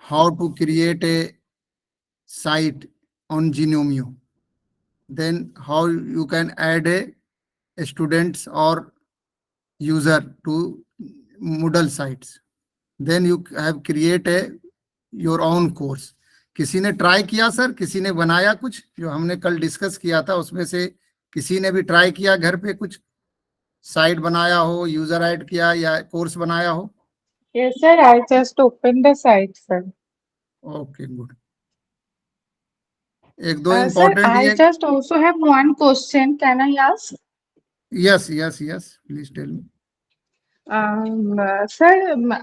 how to create a site on Genomio, then how you can add a students or user to Moodle sites, then you have create a your own course. किसी ने try किया sir? किसी ने बनाया कुछ जो हमने कल डिस्कस किया था उसमें से किसी ने भी ट्राई किया घर पे कुछ साइट बनाया हो, यूजर ऐड किया या कोर्स बनाया हो? Yes, sir. I just opened the site, sir. Okay good. एक दो Sir, इम्पोर्टेंट I ये. just also have one question. Can I ask? Yes yes yes please tell me. Sir,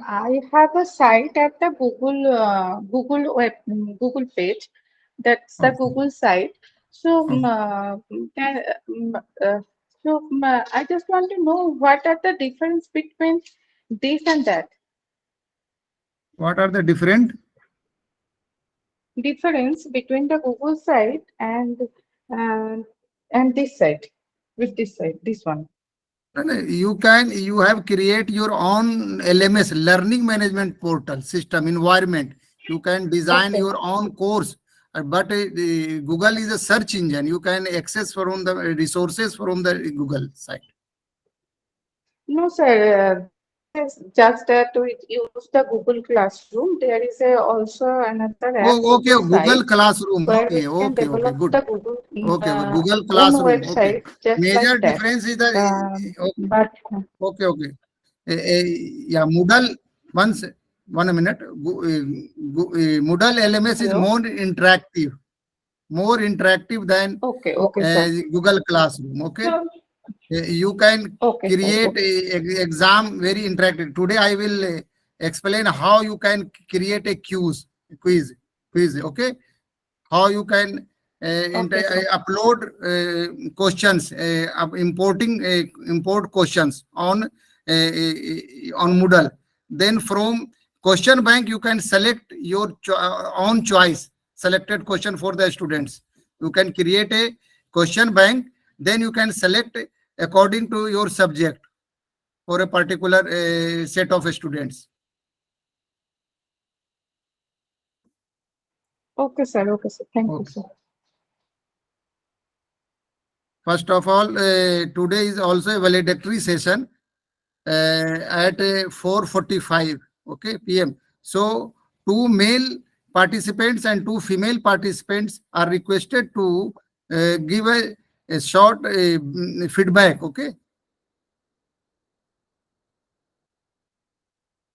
I have a site at the Google page. That's the okay Google site. So, okay. can, I just want to know what are the difference between this and that. What are the different? Difference between the Google site uh, and this site with this site, this one. You have create your own LMS, learning management portal system environment. You can design Okay. your own course, but Google is a search engine. You can access from the resources from the Google site. No, sir. It's just that we use the Google Classroom. There is also another app, Oh, okay, Google Google Sites, Classroom. where we Okay, can okay, okay, develop good. the Google Okay, Google own Classroom. Okay. website, just Major like that. difference is the okay, But okay, okay. Yeah, Moodle. Once, 1 minute. Moodle LMS is hello. more interactive than Okay, sir. Google Classroom. Okay, So, you can okay, sir. create Okay. a exam very interactive. Today I will explain how you can create a quiz. Okay, how you can Okay, sir. upload questions, import questions on Moodle. Then from question bank you can select your own choice selected question for the students. You can create a question bank, then you can select according to your subject for a particular set of students. Okay, sir. Okay, sir. Thank you, Okay. sir. First of all, today is also a valedictory session at 4:45 okay p.m. So 2 male participants and 2 female participants are requested to give a short feedback. Okay,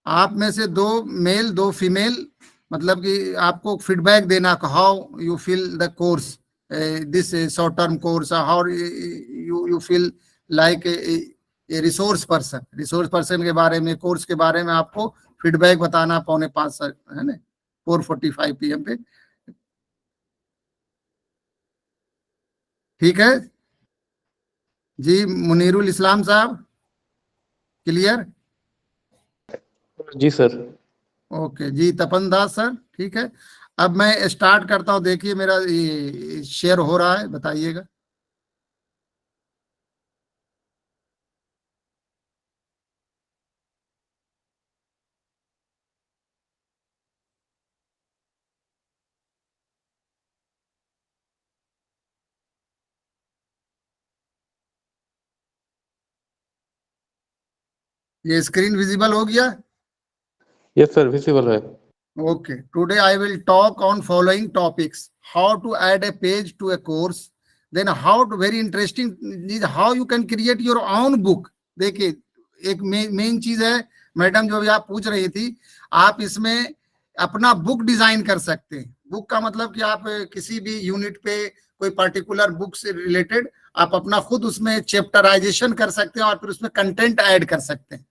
आप में से 2 mail 2 female, मतलब कि आपको feedback देना how you feel the course, this short term course, how you feel like resource person के बारे में, कोर्स के बारे में आपको फीडबैक बताना 4:45 है ना, 4:45 PM पे. ठीक है जी. मुनीरुल इस्लाम साहब, क्लियर? जी सर. ओके जी. तपन दास सर, ठीक है. अब मैं स्टार्ट करता हूं. देखिए मेरा ये शेयर हो रहा है, बताइएगा. ये स्क्रीन विजिबल हो गया? यस सर, विजिबल है. Okay, today I will talk on following topics: how to add a page to a course, then how to, very interesting is how you can create your own book. देखिए एक main चीज है madam जो अभी आप पूछ रही थी, आप इसमें अपना बुक डिजाइन कर सकते हैं. बुक का मतलब कि आप किसी भी यूनिट पे कोई पर्टिकुलर बुक से रिलेटेड आप अपना खुद उसमें चैप्टराइजेशन कर सकते हैं और फिर उसमें कंटेंट ऐड कर सकते हैं.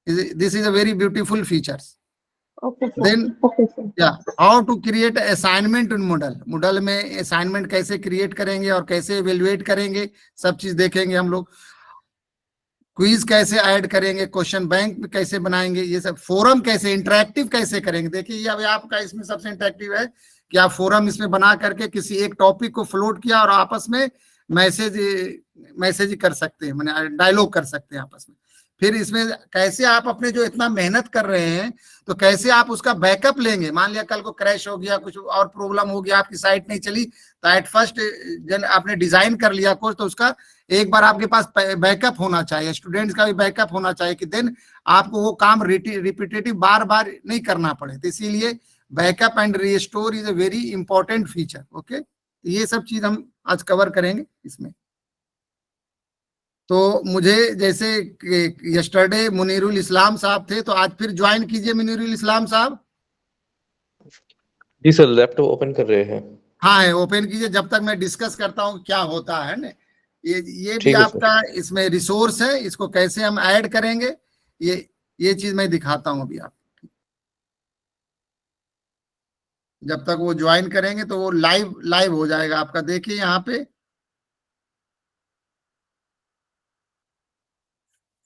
This is a very beautiful features. Okay, sir. Then Okay, sir. How to create assignment in Moodle में असाइनमेंट कैसे क्रिएट करेंगे और कैसे इवेल्युएट करेंगे, सब चीज देखेंगे हम लोग. क्विज कैसे ऐड करेंगे, क्वेश्चन बैंक कैसे बनाएंगे, ये सब. फोरम कैसे इंटरेक्टिव कैसे करेंगे. देखिए ये अभी आपका इसमें सबसे इंटरेक्टिव है कि आप फोरम इसमें बना करके किसी एक टॉपिक को फ्लोट किया और आपस में मैसेज कर सकते हैं, मैंने डायलॉग कर सकते हैं आपस में. फिर इसमें कैसे आप अपने जो इतना मेहनत कर रहे हैं तो कैसे आप उसका बैकअप लेंगे। मान लिया कल को क्रैश हो गया, कुछ और प्रॉब्लम हो गया, आपकी साइट नहीं चली, तो एट फर्स्ट जन आपने डिजाइन कर लिया कोर्स, तो उसका एक बार आपके पास बैकअप होना चाहिए, स्टूडेंट्स का भी बैकअप होना चाहिए कि देन आपको वो काम रिपीटेटिव बार बार नहीं करना पड़े। तो इसीलिए backup and restore is a very important feature. Okay, ये सब चीज हम आज कवर करेंगे इसमें। तो मुझे जैसे यस्टरडे मुनीरुल इस्लाम साहब थे, तो आज फिर ज्वाइन कीजिए मुनीरुल इस्लाम साहब। जी सर, लैपटॉप ओपन कर रहे हैं। हाँ है, ओपन कीजिए जब तक मैं डिस्कस करता हूँ क्या होता है ना। ये भी ठीक है सर। आपका इसमें रिसोर्स है, इसको कैसे हम ऐड करेंगे ये चीज मैं दिखाता हूँ अभी। आप जब तक वो ज्वाइन करेंगे तो वो लाइव हो जाएगा आपका। देखिए यहाँ पे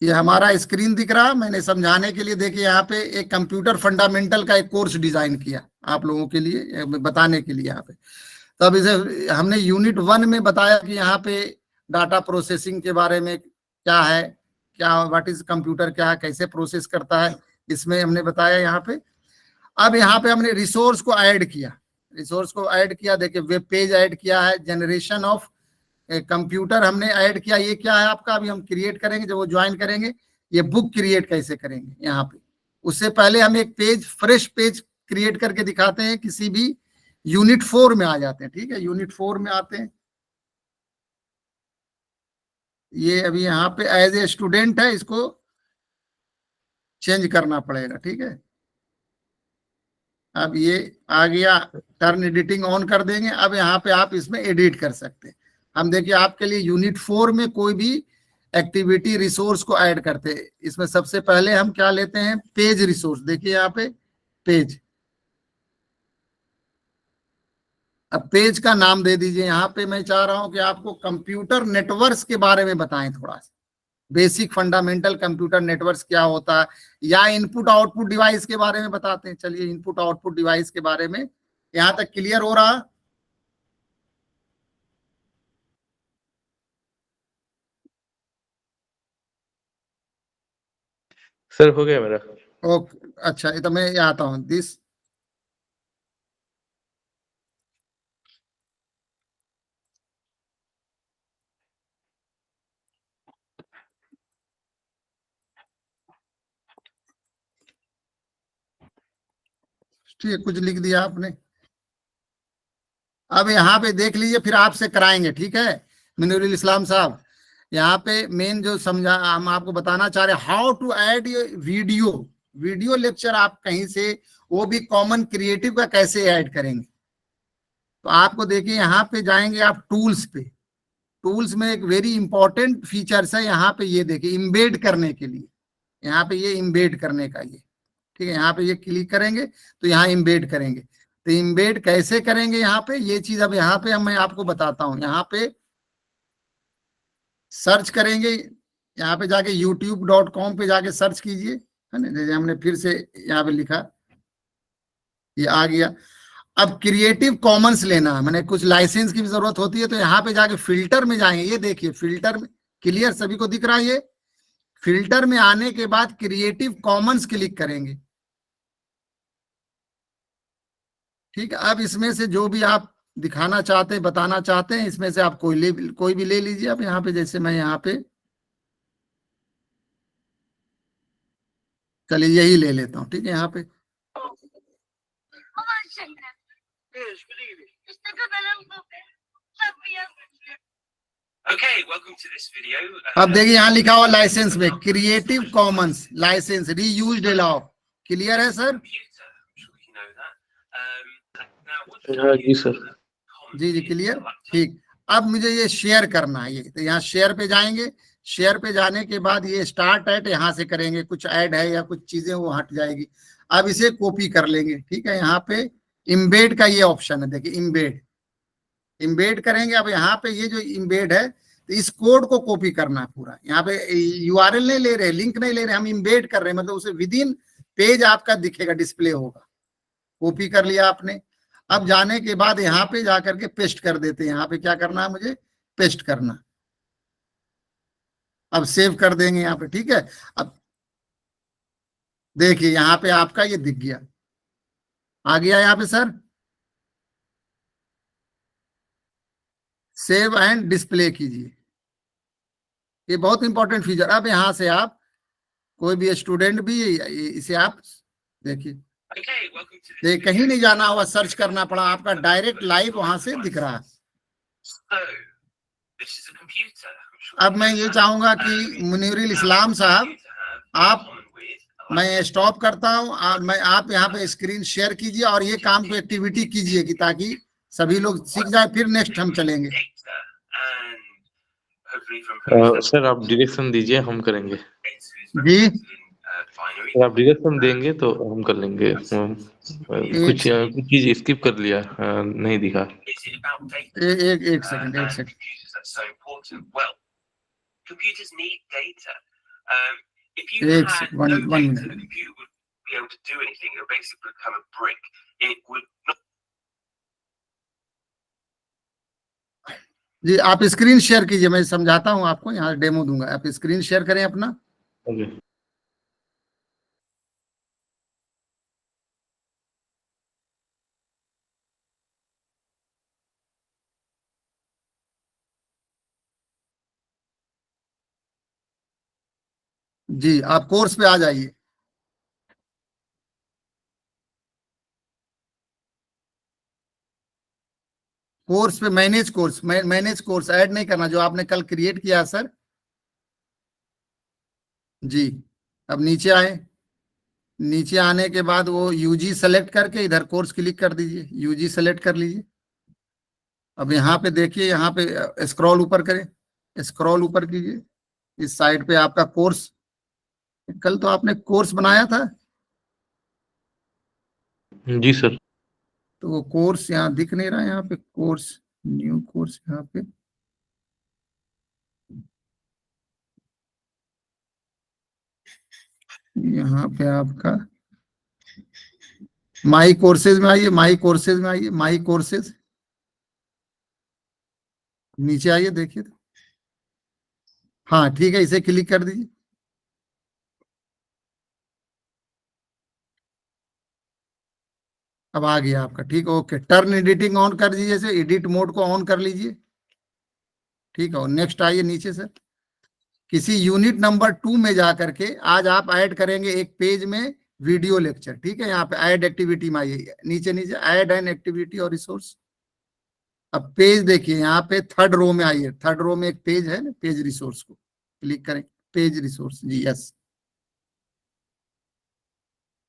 ये हमारा स्क्रीन दिख रहा, मैंने समझाने के लिए देखिए यहाँ पे एक कंप्यूटर फंडामेंटल का एक कोर्स डिजाइन किया आप लोगों के लिए, बताने के लिए यहाँ पे। तब इसे हमने यूनिट 1 में बताया कि यहाँ पे डाटा प्रोसेसिंग के बारे में क्या है, क्या व्हाट इज कंप्यूटर, क्या कैसे प्रोसेस करता है, इसमें हमने बताया यहाँ पे। अब यहाँ पे हमने रिसोर्स को ऐड किया, देखिए वेब पेज ऐड किया है, जनरेशन ऑफ कंप्यूटर हमने ऐड किया। ये क्या है आपका, अभी हम क्रिएट करेंगे जब वो ज्वाइन करेंगे। ये बुक क्रिएट कैसे करेंगे यहाँ पे, उससे पहले हम एक पेज, फ्रेश पेज क्रिएट करके दिखाते हैं। किसी भी यूनिट 4 में आ जाते हैं, ठीक है, यूनिट 4 में आते हैं। ये अभी यहाँ पे एज ए स्टूडेंट है, इसको चेंज करना पड़ेगा, ठीक है। अब ये आ गया, टर्न एडिटिंग ऑन कर देंगे। अब यहाँ पे आप इसमें एडिट कर सकते हैं। हम देखिए आपके लिए यूनिट 4 में कोई भी एक्टिविटी रिसोर्स को ऐड करते हैं। इसमें सबसे पहले हम क्या लेते हैं, पेज रिसोर्स। देखिए यहाँ पे पेज, अब पेज का नाम दे दीजिए। यहाँ पे मैं चाह रहा हूं कि आपको कंप्यूटर नेटवर्क्स के बारे में बताएं, थोड़ा सा बेसिक फंडामेंटल कंप्यूटर नेटवर्क्स क्या होता है, या इनपुट आउटपुट डिवाइस के बारे में बताते हैं। चलिए इनपुट आउटपुट डिवाइस के बारे में, यहां तक क्लियर हो रहा? सर हो गया मेरा। ओके, अच्छा, ये तो मैं यहाँ आता हूँ दिस। ठीक है, कुछ लिख दिया आपने। अब यहाँ पे देख लीजिए, फिर आपसे कराएंगे, ठीक है मुनीरुल इस्लाम साहब। यहाँ पे मेन जो समझा हम आपको बताना चाह रहे हैं, how to add video lecture आप कहीं से, वो भी कॉमन क्रिएटिव का कैसे ऐड करेंगे। तो आपको देखिए यहाँ पे जाएंगे आप टूल्स पे, टूल्स में एक वेरी इंपॉर्टेंट फीचर्स है यहाँ पे, ये देखिए इम्बेड करने के लिए। यहाँ पे ये इम्बेड करने का ये, ठीक है, यहाँ पे ये क्लिक करेंगे तो यहाँ इम्बेड करेंगे। तो इम्बेड कैसे करेंगे यहाँ पे, ये चीज अब यहाँ पे मैं आपको बताता हूँ। यहाँ पे सर्च करेंगे, यहाँ पे जाके youtube.com पे जाके सर्च कीजिए, है ना, जैसे हमने फिर से यहाँ पे लिखा, ये आ गया। अब क्रिएटिव कॉमन्स लेना है, मैंने कुछ लाइसेंस की भी जरूरत होती है, तो यहाँ पे जाके फिल्टर में जाएंगे। ये देखिए फिल्टर में, क्लियर सभी को दिख रहा है? ये फिल्टर में आने के बाद क्रिएटिव कॉमन्स क्लिक करेंगे, ठीक है। अब इसमें से जो भी आप दिखाना चाहते हैं, बताना चाहते हैं, इसमें से आप कोई भी ले लीजिए। अब यहाँ पे जैसे मैं यहाँ पे, चलिए यही ले लेता हूँ, ठीक है। यहाँ पे अब देखिए यहाँ लिखा हुआ लाइसेंस में creative commons license reused allow, clear है सर? हाँ जी सर। जी जी क्लियर, ठीक। अब मुझे ये शेयर करना है, ये तो यहाँ शेयर पे जाएंगे। शेयर पे जाने के बाद ये स्टार्ट एट यहाँ से करेंगे, कुछ ऐड है या कुछ चीजें वो हट जाएगी। अब इसे कॉपी कर लेंगे, ठीक है। यहाँ पे इम्बेड का ये ऑप्शन है, देखिए इम्बेड करेंगे। अब यहाँ पे ये जो इम्बेड है, तो इस कोड को कॉपी करना है पूरा। यहाँ पे यूआरएल नहीं ले रहे, लिंक नहीं ले रहे, हम इम्बेड कर रहे हैं, मतलब उसे विद इन पेज आपका दिखेगा, डिस्प्ले होगा। कॉपी कर लिया आपने। अब जाने के बाद यहाँ पे जाकर के पेस्ट कर देते हैं। यहाँ पे क्या करना है, मुझे पेस्ट करना। अब सेव कर देंगे यहाँ पे, ठीक है। अब देखिए यहाँ पे आपका ये दिख गया, आ गया यहाँ पे सर, सेव एंड डिस्प्ले कीजिए। ये बहुत इंपॉर्टेंट फीचर। अब यहाँ से आप कोई भी स्टूडेंट भी इसे आप देखिए, ये कहीं नहीं जाना हुआ, सर्च करना पड़ा, आपका डायरेक्ट लाइव वहां से दिख रहा है। अब मैं ये चाहूंगा कि मुनीरुल इस्लाम साहब, आप, मैं स्टॉप करता हूं, आप यहाँ पे स्क्रीन शेयर कीजिए और ये काम को एक्टिविटी कीजिए कि ताकि सभी लोग सीख जाए, फिर नेक्स्ट हम चलेंगे। सर आप डायरेक्शन दीजिए, हम करेंगे। जी सर आप डायरेक्शन देंगे तो हम कर लेंगे। कुछ कुछ चीज स्किप कर लिया, नहीं दिखा। एक सेकंड, एक सेकंड। एक सेकंड, वन मिनट। जी आप स्क्रीन शेयर कीजिए, मैं समझाता हूँ आपको, यहाँ डेमो दूंगा, आप स्क्रीन शेयर करें अपना। ओके। जी आप कोर्स पे आ जाइए। कोर्स पे manage course, manage course add नहीं करना, जो आपने कल क्रिएट किया है सर। जी अब नीचे आए, नीचे आने के बाद वो यूजी सेलेक्ट करके इधर कोर्स क्लिक कर दीजिए, यूजी सेलेक्ट कर लीजिए। अब यहाँ पे देखिए, यहाँ पे स्क्रॉल ऊपर करें, स्क्रॉल ऊपर कीजिए, इस साइड पे आपका कोर्स, कल तो आपने कोर्स बनाया था, जी सर। तो वो कोर्स यहाँ दिख नहीं रहा है, यहाँ पे कोर्स, न्यू कोर्स यहाँ पे, यहाँ पे आपका माई कोर्सेज में आइए, माई कोर्सेज में आइए, माई कोर्सेज, नीचे आइए देखिए तो। हाँ ठीक है, इसे क्लिक कर दीजिए। अब आ गया आपका, ठीक, ओके। टर्न एडिटिंग ऑन कर दीजिए, से एडिट मोड को ऑन कर लीजिए, ठीक है। और नेक्स्ट आइए नीचे से, किसी यूनिट नंबर 2 में जा करके आज आप ऐड करेंगे एक पेज में वीडियो लेक्चर, ठीक है। यहाँ पे ऐड एक्टिविटी में आइए, नीचे नीचे ऐड एन एक्टिविटी और रिसोर्स। अब पेज देखिए, यहाँ पे थर्ड रो में आइए, थर्ड रो में एक पेज है ना, पेज रिसोर्स को क्लिक करें, पेज रिसोर्स, जी यस,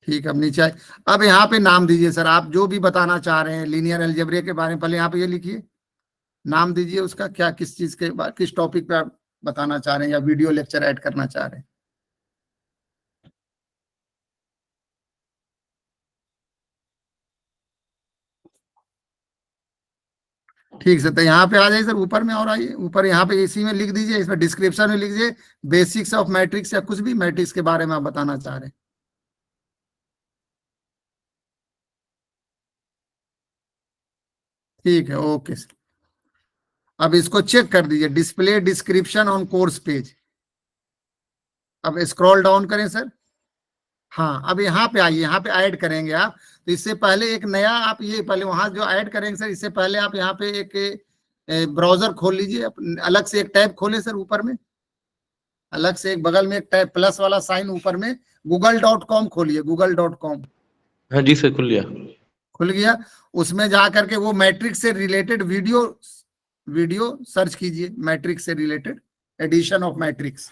ठीक है। अब नीचे आए, अब यहाँ पे नाम दीजिए सर, आप जो भी बताना चाह रहे हैं लीनियर अलजेब्रा के बारे में, पहले यहाँ पे ये लिखिए, नाम दीजिए उसका, क्या किस चीज के किस टॉपिक पे आप बताना चाह रहे हैं या वीडियो लेक्चर ऐड करना चाह रहे हैं। ठीक से, तो यहाँ पे आ जाइए सर, ऊपर में और आइए, ऊपर यहाँ पे इसी में लिख दीजिए, इसमें डिस्क्रिप्शन में लिख दीजिए बेसिक्स ऑफ मैट्रिक्स, या कुछ भी मैट्रिक्स के बारे में आप बताना चाह रहे हैं। ठीक है, ओके सर। अब इसको चेक कर दीजिए, display description on course page. अब स्क्रॉल डाउन करें सर। हाँ अब यहाँ पे आइए, यहाँ पे ऐड करेंगे आप, तो इससे पहले एक नया, आप ये पहले वहां जो ऐड करेंगे सर, इससे पहले आप यहाँ पे एक ब्राउजर खोल लीजिए, अलग से एक टैब खोले सर, ऊपर में अलग से एक बगल में एक टैब प्लस वाला साइन ऊपर में, google.com खोलिए, google.com। हाँ जी सर, खुल गया। खुल गया, उसमें जा करके वो मैट्रिक्स से रिलेटेड वीडियो वीडियो सर्च कीजिए, मैट्रिक्स से रिलेटेड, एडिशन ऑफ मैट्रिक्स।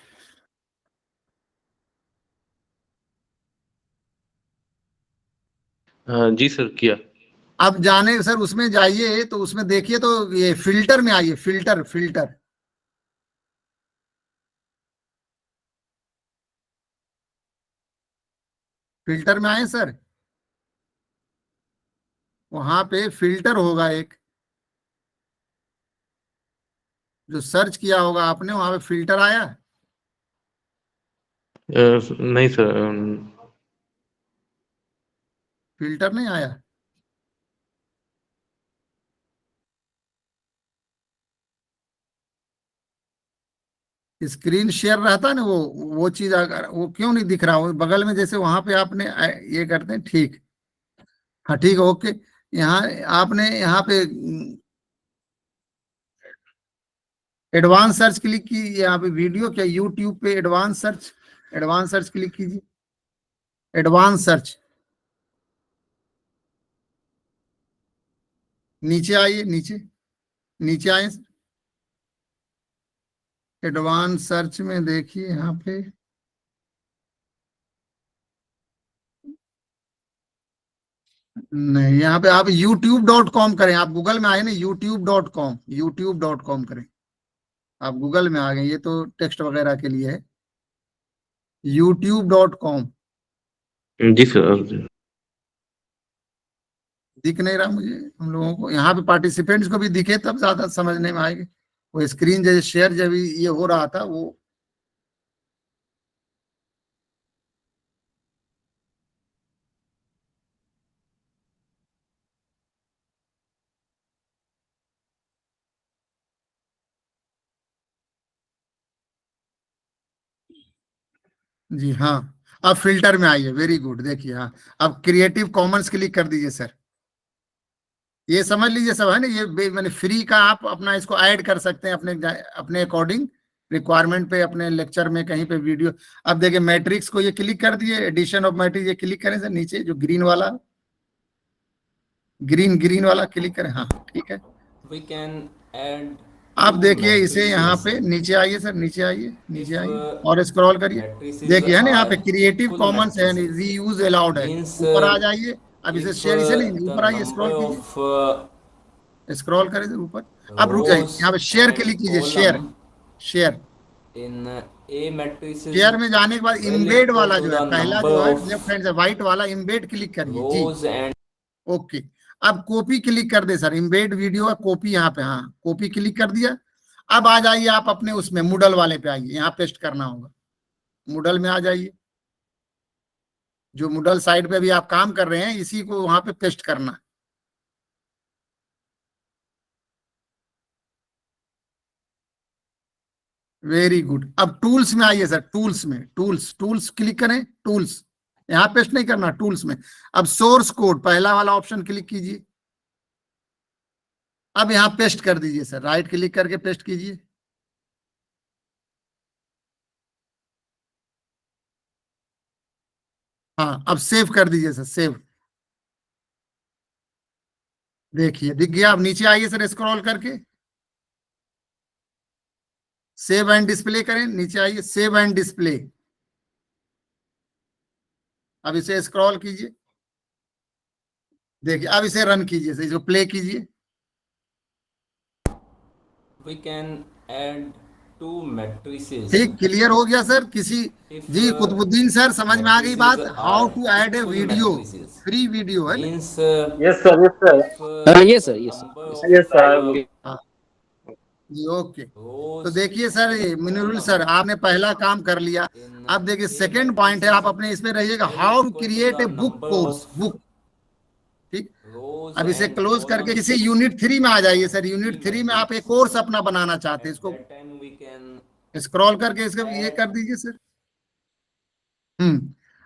हाँ जी सर, किया। अब जाने सर, उसमें जाइए तो उसमें देखिए, तो ये फिल्टर में आइए, फिल्टर, फिल्टर, फिल्टर में आए सर, वहां पे फिल्टर होगा एक, जो सर्च किया होगा आपने, वहां पे फिल्टर आया, नहीं सर। फिल्टर नहीं आया। स्क्रीन शेयर रहता है ना, वो चीज अगर वो क्यों नहीं दिख रहा, वो बगल में जैसे वहां पे आपने ये करते हैं, ठीक। हाँ ठीक है, ओके। यहाँ आपने यहाँ पे एडवांस सर्च क्लिक की, यहाँ पे वीडियो क्या, यूट्यूब पे एडवांस सर्च क्लिक कीजिए, एडवांस सर्च। नीचे आइए, नीचे नीचे आए, एडवांस सर्च में देखिए यहाँ पे, नहीं यहाँ पे आप youtube.com करें, आप गूगल में आए ना, youtube.com करें, आप गूगल में आ गए, ये तो टेक्स्ट वगैरह के लिए है, youtube.com। जी सर। दिख नहीं रहा मुझे, हम लोगों को यहाँ पे पार्टिसिपेंट्स को भी दिखे तब ज्यादा समझने में आएगी। वो स्क्रीन जैसे शेयर जब ये हो रहा था वो, जी हाँ। अब फिल्टर में आइए, वेरी गुड, देखिए हाँ, अब क्रिएटिव कॉमन्स क्लिक कर दीजिए सर। ये समझ लीजिए सब है ना, ये मैंने फ्री का, आप अपना इसको ऐड कर सकते हैं अपने अपने अकॉर्डिंग रिक्वायरमेंट पे, अपने लेक्चर में कहीं पे वीडियो। अब देखिए मैट्रिक्स को ये क्लिक कर दिए, एडिशन ऑफ मैट्रिक्स ये क्लिक करें सर, नीचे जो ग्रीन वाला, ग्रीन वाला क्लिक करें, हाँ ठीक है। We can add आप two देखिए इसे यहाँ matrices पे नीचे आइए सर, नीचे आइए, नीचे if आइए और स्क्रॉल करिए, matrices देखिए है ना यहाँ पे are क्रिएटिव full कॉमन्स है, matrices. रीयूज अलाउड है, Means ऊपर आ जाइए। अब इसे if शेयर, इसे नहीं, the ऊपर आइए, number स्क्रॉल कीजिए, of स्क्रॉल करें सर ऊपर। अब रुक जाइए, यहाँ पे rows शेयर and क्लिक कीजिए, share, column share. in A matrix is share में जाने के बाद well इम्बेड equal वाला to जो है, the पहला number जो है of लेफ्ट हैंड से व्हाइट वाला इम्बेड क्लिक करिए जी, rows and ओके। अब कॉपी क्लिक कर दे सर, इम्बेड वीडियो है, कॉपी यहाँ पे, हाँ कॉपी क्लिक कर दिया। अब आ जाइए आप अपने उसमें मूडल वाले पे आइए, यहाँ पेस्ट करना होगा, मूडल में आ जाइए, जो मूडल साइट पे भी आप काम कर रहे हैं इसी को वहां पे पेस्ट करना। Very good. अब टूल्स में आइए सर, टूल्स में, टूल्स क्लिक करें, टूल्स, यहाँ पेस्ट नहीं करना, टूल्स में। अब सोर्स कोड पहला वाला ऑप्शन क्लिक कीजिए, अब यहाँ पेस्ट कर दीजिए सर, राइट क्लिक करके पेस्ट कीजिए। हाँ अब सेव कर दीजिए सर, सेव। देखिए दिख गया। अब नीचे आइए सर, स्क्रॉल करके सेव एंड डिस्प्ले करें, नीचे आइए, सेव एंड डिस्प्ले। अब इसे स्क्रॉल कीजिए, देखिए अब इसे रन कीजिए सर, इसको प्ले कीजिए। we can add two matrices ठीक, क्लियर हो गया सर। किसी if जी कुतुबुद्दीन सर समझ में आ गई बात, matrices how are to add a full video, matrices. Free video है ना? Means Yes, sir. Yes, sir. if Yes, sir. the Yes, sir. number Yes, of sir. Yes, sir. I will. हाँ जी, okay. तो rows देखिए sir, ये and मिनरुल column sir आपने पहला काम कर लिया। in अब देखिए A सेकंड पॉइंट है, आप matrices अपने इसमें रहिएगा, will how to equal to create the a book number course, of book. ठीक, rows अब इसे and क्लोज करके columns किसी यूनिट 3 में आ जाइए सर, in यूनिट B 3 में आप एक matrix. कोर्स अपना बनाना चाहते हैं, At इसको that time we can scroll करके इसका ये कर दीजिए सर।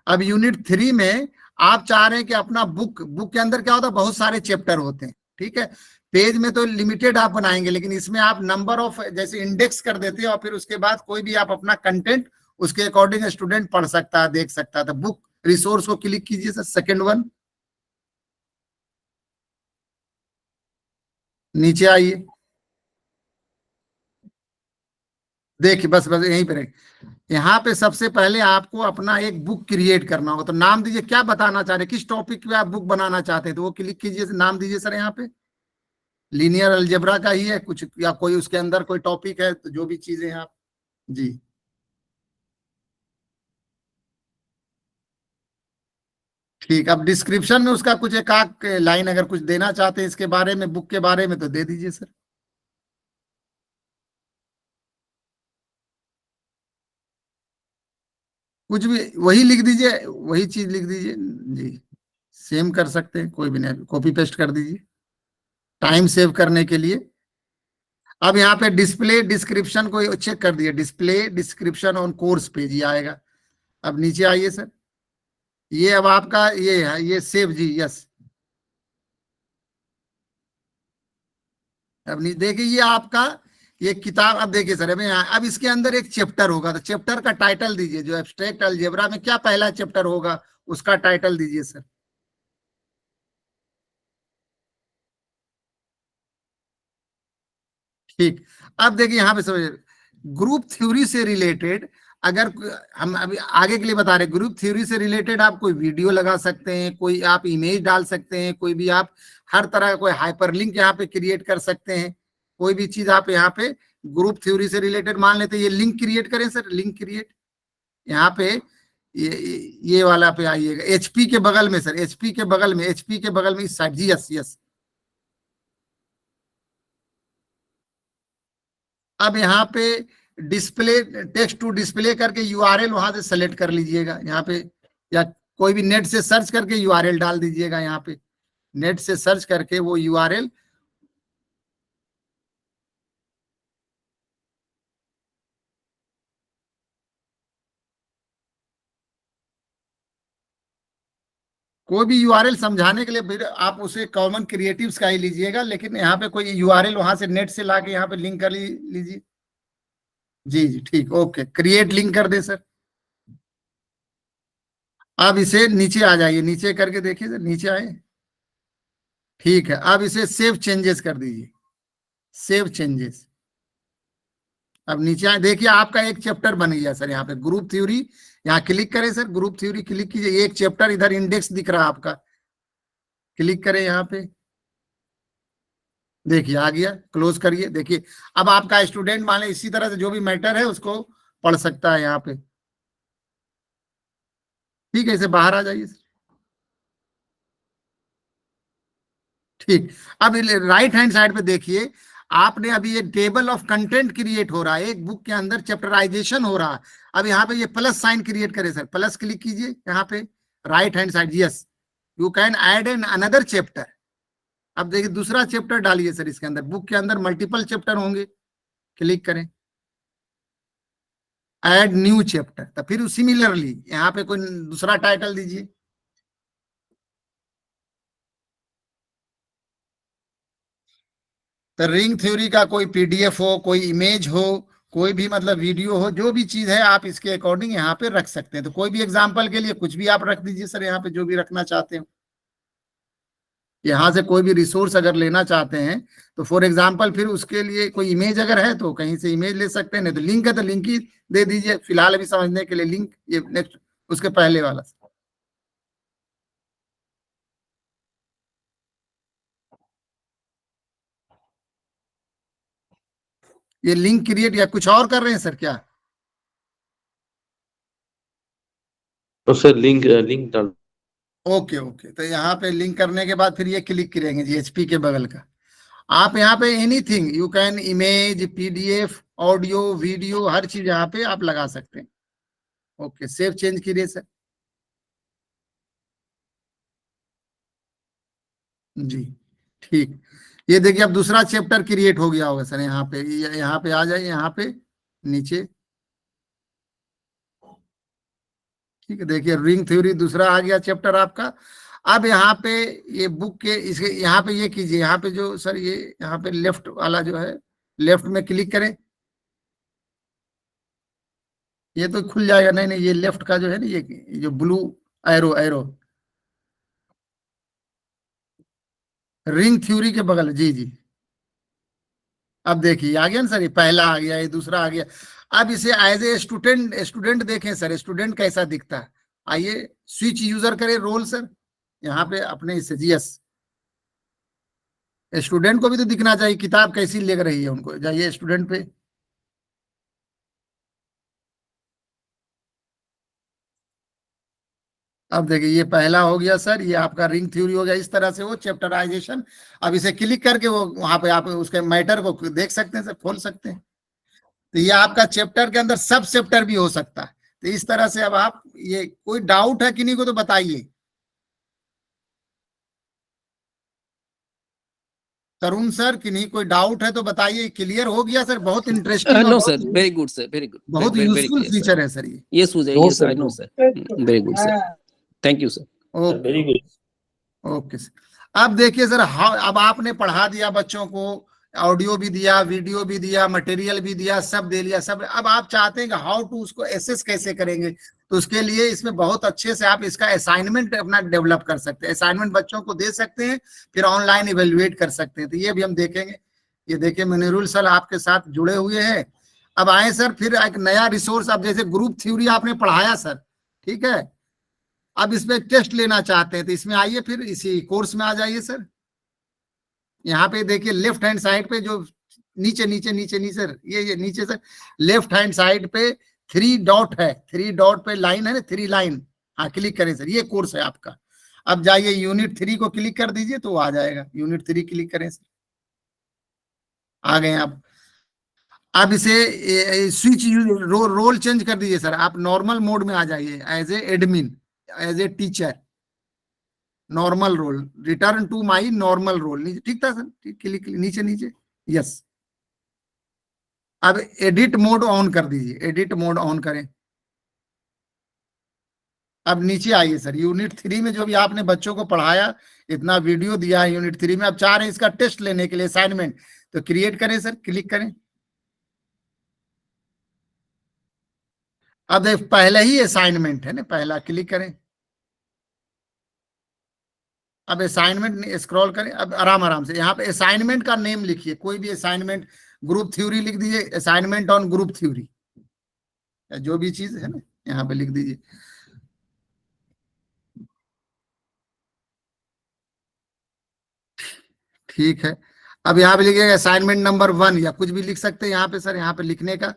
अब यूनिट 3 में आप चाह रहे हैं कि अपना बुक के अंदर क्या होता है, बहुत सारे चैप्टर होते हैं, ठीक है। पेज में तो लिमिटेड आप बनाएंगे, लेकिन इसमें आप नंबर ऑफ जैसे इंडेक्स कर देते हैं और फिर उसके बाद कोई भी आप अपना कंटेंट उसके अकॉर्डिंग स्टूडेंट पढ़ सकता है, देख सकता है। तो बुक रिसोर्स को क्लिक कीजिए सर, सेकंड वन, नीचे आइए, देखिए बस बस यहीं पे रहे। यहाँ पे सबसे पहले आपको अपना एक बुक क्रिएट करना होगा, तो नाम दीजिए, क्या बताना चाह रहे हैं, किस टॉपिक पे आप बुक बनाना चाहते हैं, तो वो क्लिक कीजिए, नाम दीजिए सर। यहाँ पे लीनियर अलजेब्रा का ही है कुछ, या कोई उसके अंदर कोई टॉपिक है, तो जो भी चीजें हैं आप जी। ठीक, अब डिस्क्रिप्शन में उसका कुछ एक आध लाइन अगर कुछ देना चाहते हैं इसके बारे में, बुक के बारे में, तो दे दीजिए सर। कुछ भी वही लिख दीजिए, वही चीज लिख दीजिए जी। सेम कर सकते हैं, कोई भी नहीं, कॉपी पेस्ट कर दीजिए टाइम सेव करने के लिए। अब यहाँ पे डिस्प्ले डिस्क्रिप्शन को चेक कर दिया, display description on course page ये आएगा। अब नीचे आइए सर, ये अब आपका ये है, ये सेव जी, यस। अब नहीं देखिए ये आपका ये किताब, अब देखिए सर हमें अब इसके अंदर एक चैप्टर होगा, तो चैप्टर का टाइटल दीजिए, जो एब्स्ट्रैक्ट अलजेब्रा में क्या पहला चैप्टर होगा उसका टाइटल दीजिए सर। ठीक, अब देखिए यहाँ पे समझिए, ग्रुप थ्योरी से रिलेटेड अगर हम अभी आगे के लिए बता रहे, ग्रुप थ्योरी से रिलेटेड आप कोई वीडियो लगा सकते हैं, कोई आप इमेज डाल सकते हैं, कोई भी आप हर तरह का कोई हाइपरलिंक यहाँ पे क्रिएट कर सकते हैं, कोई भी चीज आप यहाँ पे ग्रुप थ्योरी से रिलेटेड मान लेते हैं। ये लिंक क्रिएट करें सर, लिंक क्रिएट यहाँ पे ये वाला पे आइएगा, एचपी के बगल में सर, एचपी के बगल में, एचपी के बगल में इस साइड जी, यस यस। अब यहाँ पे डिस्प्ले टेक्स्ट टू डिस्प्ले करके यूआरएल वहां से सेलेक्ट कर लीजिएगा यहाँ पे, या कोई भी नेट से सर्च करके यूआरएल डाल दीजिएगा यहाँ पे, नेट से सर्च करके वो यूआरएल। कोई भी यूआरएल समझाने के लिए फिर आप उसे कॉमन क्रिएटिव्स का ही लीजिएगा, लेकिन यहाँ पे कोई यूआरएल वहां से नेट से लाके यहाँ पे लिंक कर लीजिए। जी जी ठीक, ओके, क्रिएट लिंक कर दे सर। अब इसे नीचे आ जाइए, नीचे करके देखिए सर, नीचे आए, ठीक है। अब इसे सेव चेंजेस कर दीजिए, सेव चेंजेस। अब नीचे आए, देखिए आपका एक चैप्टर बन गया सर, यहाँ पे ग्रुप थ्योरी, यहाँ क्लिक करें सर, ग्रुप थ्योरी क्लिक कीजिए, एक चैप्टर इधर इंडेक्स दिख रहा है आपका, क्लिक करें यहाँ पे, देखिए आ गया, क्लोज करिए। देखिए अब आपका स्टूडेंट माने इसी तरह से जो भी मैटर है उसको पढ़ सकता है यहाँ पे, ठीक है। इसे बाहर आ जाइए सर, ठीक। अब राइट हैंड साइड पे देखिए, आपने अभी एक टेबल ऑफ कंटेंट क्रिएट हो रहा है, एक बुक के अंदर चैप्टराइजेशन हो रहा है। अब यहाँ पे ये प्लस साइन क्रिएट करें सर, प्लस क्लिक कीजिए यहाँ पे right hand side, yes, you can add an another chapter. अब देखिए दूसरा चैप्टर डालिए सर इसके अंदर, बुक के अंदर मल्टीपल चैप्टर होंगे, क्लिक करें, ऐड न्यू चैप्टर, तो फिर सिमिलरली यहाँ पे कोई दूसरा टाइटल दीजिए। तो रिंग थ्योरी का कोई पीडीएफ हो, कोई इमेज हो, कोई भी मतलब वीडियो हो, जो भी चीज है आप इसके अकॉर्डिंग यहाँ पे रख सकते हैं। तो कोई भी एग्जांपल के लिए कुछ भी आप रख दीजिए सर, यहाँ पे जो भी रखना चाहते हो। यहाँ से कोई भी रिसोर्स अगर लेना चाहते हैं तो फॉर एग्जांपल फिर उसके लिए कोई इमेज अगर है तो कहीं से इमेज ले सकते हैं, नहीं तो लिंक है तो लिंक ही दे दीजिए फिलहाल अभी समझने के लिए। लिंक ये नेक्स्ट उसके पहले वाला, ये लिंक क्रिएट या कुछ और कर रहे हैं सर क्या? तो सर लिंक लिंक डाल। ओके ओके, तो यहाँ पे लिंक करने के बाद फिर ये क्लिक करेंगे जी, एचपी के बगल का। आप यहाँ पे anything you can, image, PDF, audio, video, हर चीज यहाँ पे आप लगा सकते हैं। ओके, सेव चेंज कीजिए सर। जी ठीक, ये देखिए अब दूसरा चैप्टर क्रिएट हो गया होगा सर, यहाँ पे यहाँ पे आ जाइए, यहाँ पे नीचे, ठीक है। देखिए रिंग थ्योरी दूसरा आ गया चैप्टर आपका। अब यहाँ पे ये बुक के इसके यहाँ पे ये कीजिए, यहाँ पे जो सर ये यहाँ पे लेफ्ट वाला जो है, लेफ्ट में क्लिक करें, ये तो खुल जाएगा, नहीं नहीं ये लेफ्ट का जो है ना, ये जो blue arrow, arrow ring theory के बगल, जी जी। अब देखिए आ गया ना सर, ये पहला आ गया, ये दूसरा आ गया। अब इसे एज ए स्टूडेंट, स्टूडेंट देखें सर, स्टूडेंट कैसा दिखता है। आइए स्विच यूजर करें रोल सर, यहाँ पे अपने इसे, जी यस, स्टूडेंट को भी तो दिखना चाहिए किताब कैसी लग रही है उनको। जाइए स्टूडेंट पे, अब देखिए ये पहला हो गया सर, ये आपका रिंग थ्योरी हो गया, इस तरह से वो चैप्टराइजेशन। अब इसे क्लिक करके वो वहां पे आप उसके मैटर को देख सकते हैं सर, खोल सकते हैं। तो ये आपका चैप्टर के अंदर सब चैप्टर भी हो सकता है। तो इस तरह से अब आप, ये कोई डाउट है किन्हीं को तो बताइए। तरुण सर कि नहीं, कोई डाउट है तो बताइए, क्लियर हो गया सर? बहुत इंटरेस्टिंग और No, sir. बहुत Very good, sir. Very good. बहुत Very useful clear, sir. Feature है सर ये। Yes, Sujay. No, Yes, sir, I know, no. sir. Very good, sir. Thank you, sir. Okay Very good. Okay sir. अब देखिए sir, अब आपने पढ़ा दिया बच्चों को, ऑडियो भी दिया, वीडियो भी दिया, मटेरियल भी दिया, सब दे लिया सब। अब आप चाहते हैं कि हाउ टू उसको एसेस कैसे करेंगे, तो उसके लिए इसमें बहुत अच्छे से आप इसका असाइनमेंट अपना डेवलप कर सकते हैं। असाइनमेंट बच्चों को दे सकते हैं, फिर ऑनलाइन इवेल्युएट कर सकते हैं। तो ये भी हम देखेंगे। ये देखिए मुनीरुल सर आपके साथ जुड़े हुए हैं। अब आए सर फिर एक नया रिसोर्स। अब जैसे ग्रुप थ्योरी आपने पढ़ाया सर, ठीक है, अब इसमें टेस्ट लेना चाहते हैं तो इसमें आइए, फिर इसी कोर्स में आ जाइए सर। यहाँ पे देखिए लेफ्ट हैंड साइड पे जो नीचे नीचे नीचे नीचे ये नीचे सर, लेफ्ट हैंड साइड पे 3 डॉट है, 3 डॉट पे लाइन है ना, 3 लाइन, हाँ क्लिक करें सर, ये कोर्स है आपका। अब जाइए यूनिट 3 को क्लिक कर दीजिए तो आ जाएगा। यूनिट 3 क्लिक करें सर, आ गए आप। अब इसे स्विच रोल चेंज कर दीजिए सर, आप नॉर्मल मोड में आ जाइए, as a admin, as a teacher, normal role, return to my normal role. ठीक था सर, ठीक, क्लिक नीचे नीचे, यस। अब एडिट मोड ऑन कर दीजिए, एडिट मोड ऑन करें। अब नीचे आइए सर, यूनिट 3 में जो भी आपने बच्चों को पढ़ाया, इतना वीडियो दिया है यूनिट 3 में, अब चाह रहे हैं इसका टेस्ट लेने के लिए असाइनमेंट, तो क्रिएट करें सर, क्लिक करें। अब देख पहले ही असाइनमेंट है ना, पहला क्लिक करें। अब असाइनमेंट स्क्रॉल करें, अब आराम आराम से यहाँ पे असाइनमेंट का नेम लिखिए, कोई भी असाइनमेंट, ग्रुप थ्योरी लिख दीजिए, असाइनमेंट ऑन ग्रुप थ्योरी, जो भी चीज है ना यहाँ पे लिख दीजिए। ठीक है, अब यहाँ पे लिखिएगा असाइनमेंट नंबर 1 या कुछ भी लिख सकते हैं यहाँ पे सर, यहाँ पे लिखने का।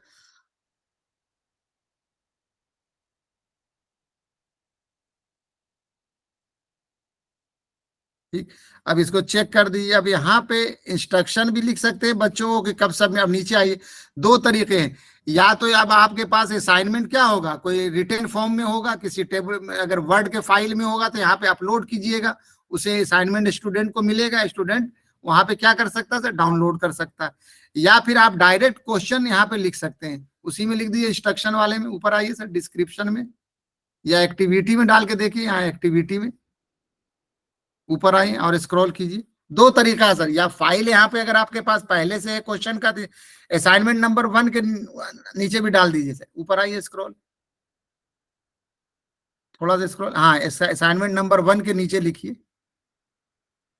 ठीक, अब इसको चेक कर दीजिए। अब यहाँ पे इंस्ट्रक्शन भी लिख सकते हैं बच्चों को कि कब सब में। अब नीचे आइए, 2 तरीके हैं, या तो अब आपके पास असाइनमेंट क्या होगा, कोई रिटन फॉर्म में होगा, किसी टेबल में, अगर वर्ड के फाइल में होगा तो यहाँ पे अपलोड कीजिएगा, उसे असाइनमेंट स्टूडेंट को मिलेगा, स्टूडेंट वहां पे क्या कर सकता है सर, डाउनलोड कर सकता है। या फिर आप डायरेक्ट क्वेश्चन यहाँ पे लिख सकते हैं, उसी में लिख दीजिए इंस्ट्रक्शन वाले में, ऊपर आइए सर डिस्क्रिप्शन में, या एक्टिविटी में डाल के देखिए, यहाँ एक्टिविटी में ऊपर आइए और स्क्रॉल कीजिए। 2 तरीका है सर, या फाइल यहाँ पे अगर आपके पास पहले से है क्वेश्चन का, असाइनमेंट नंबर 1 के नीचे भी डाल दीजिए सर, ऊपर आइए स्क्रॉल, थोड़ा सा स्क्रॉल, हाँ असाइनमेंट नंबर 1 के नीचे लिखिए,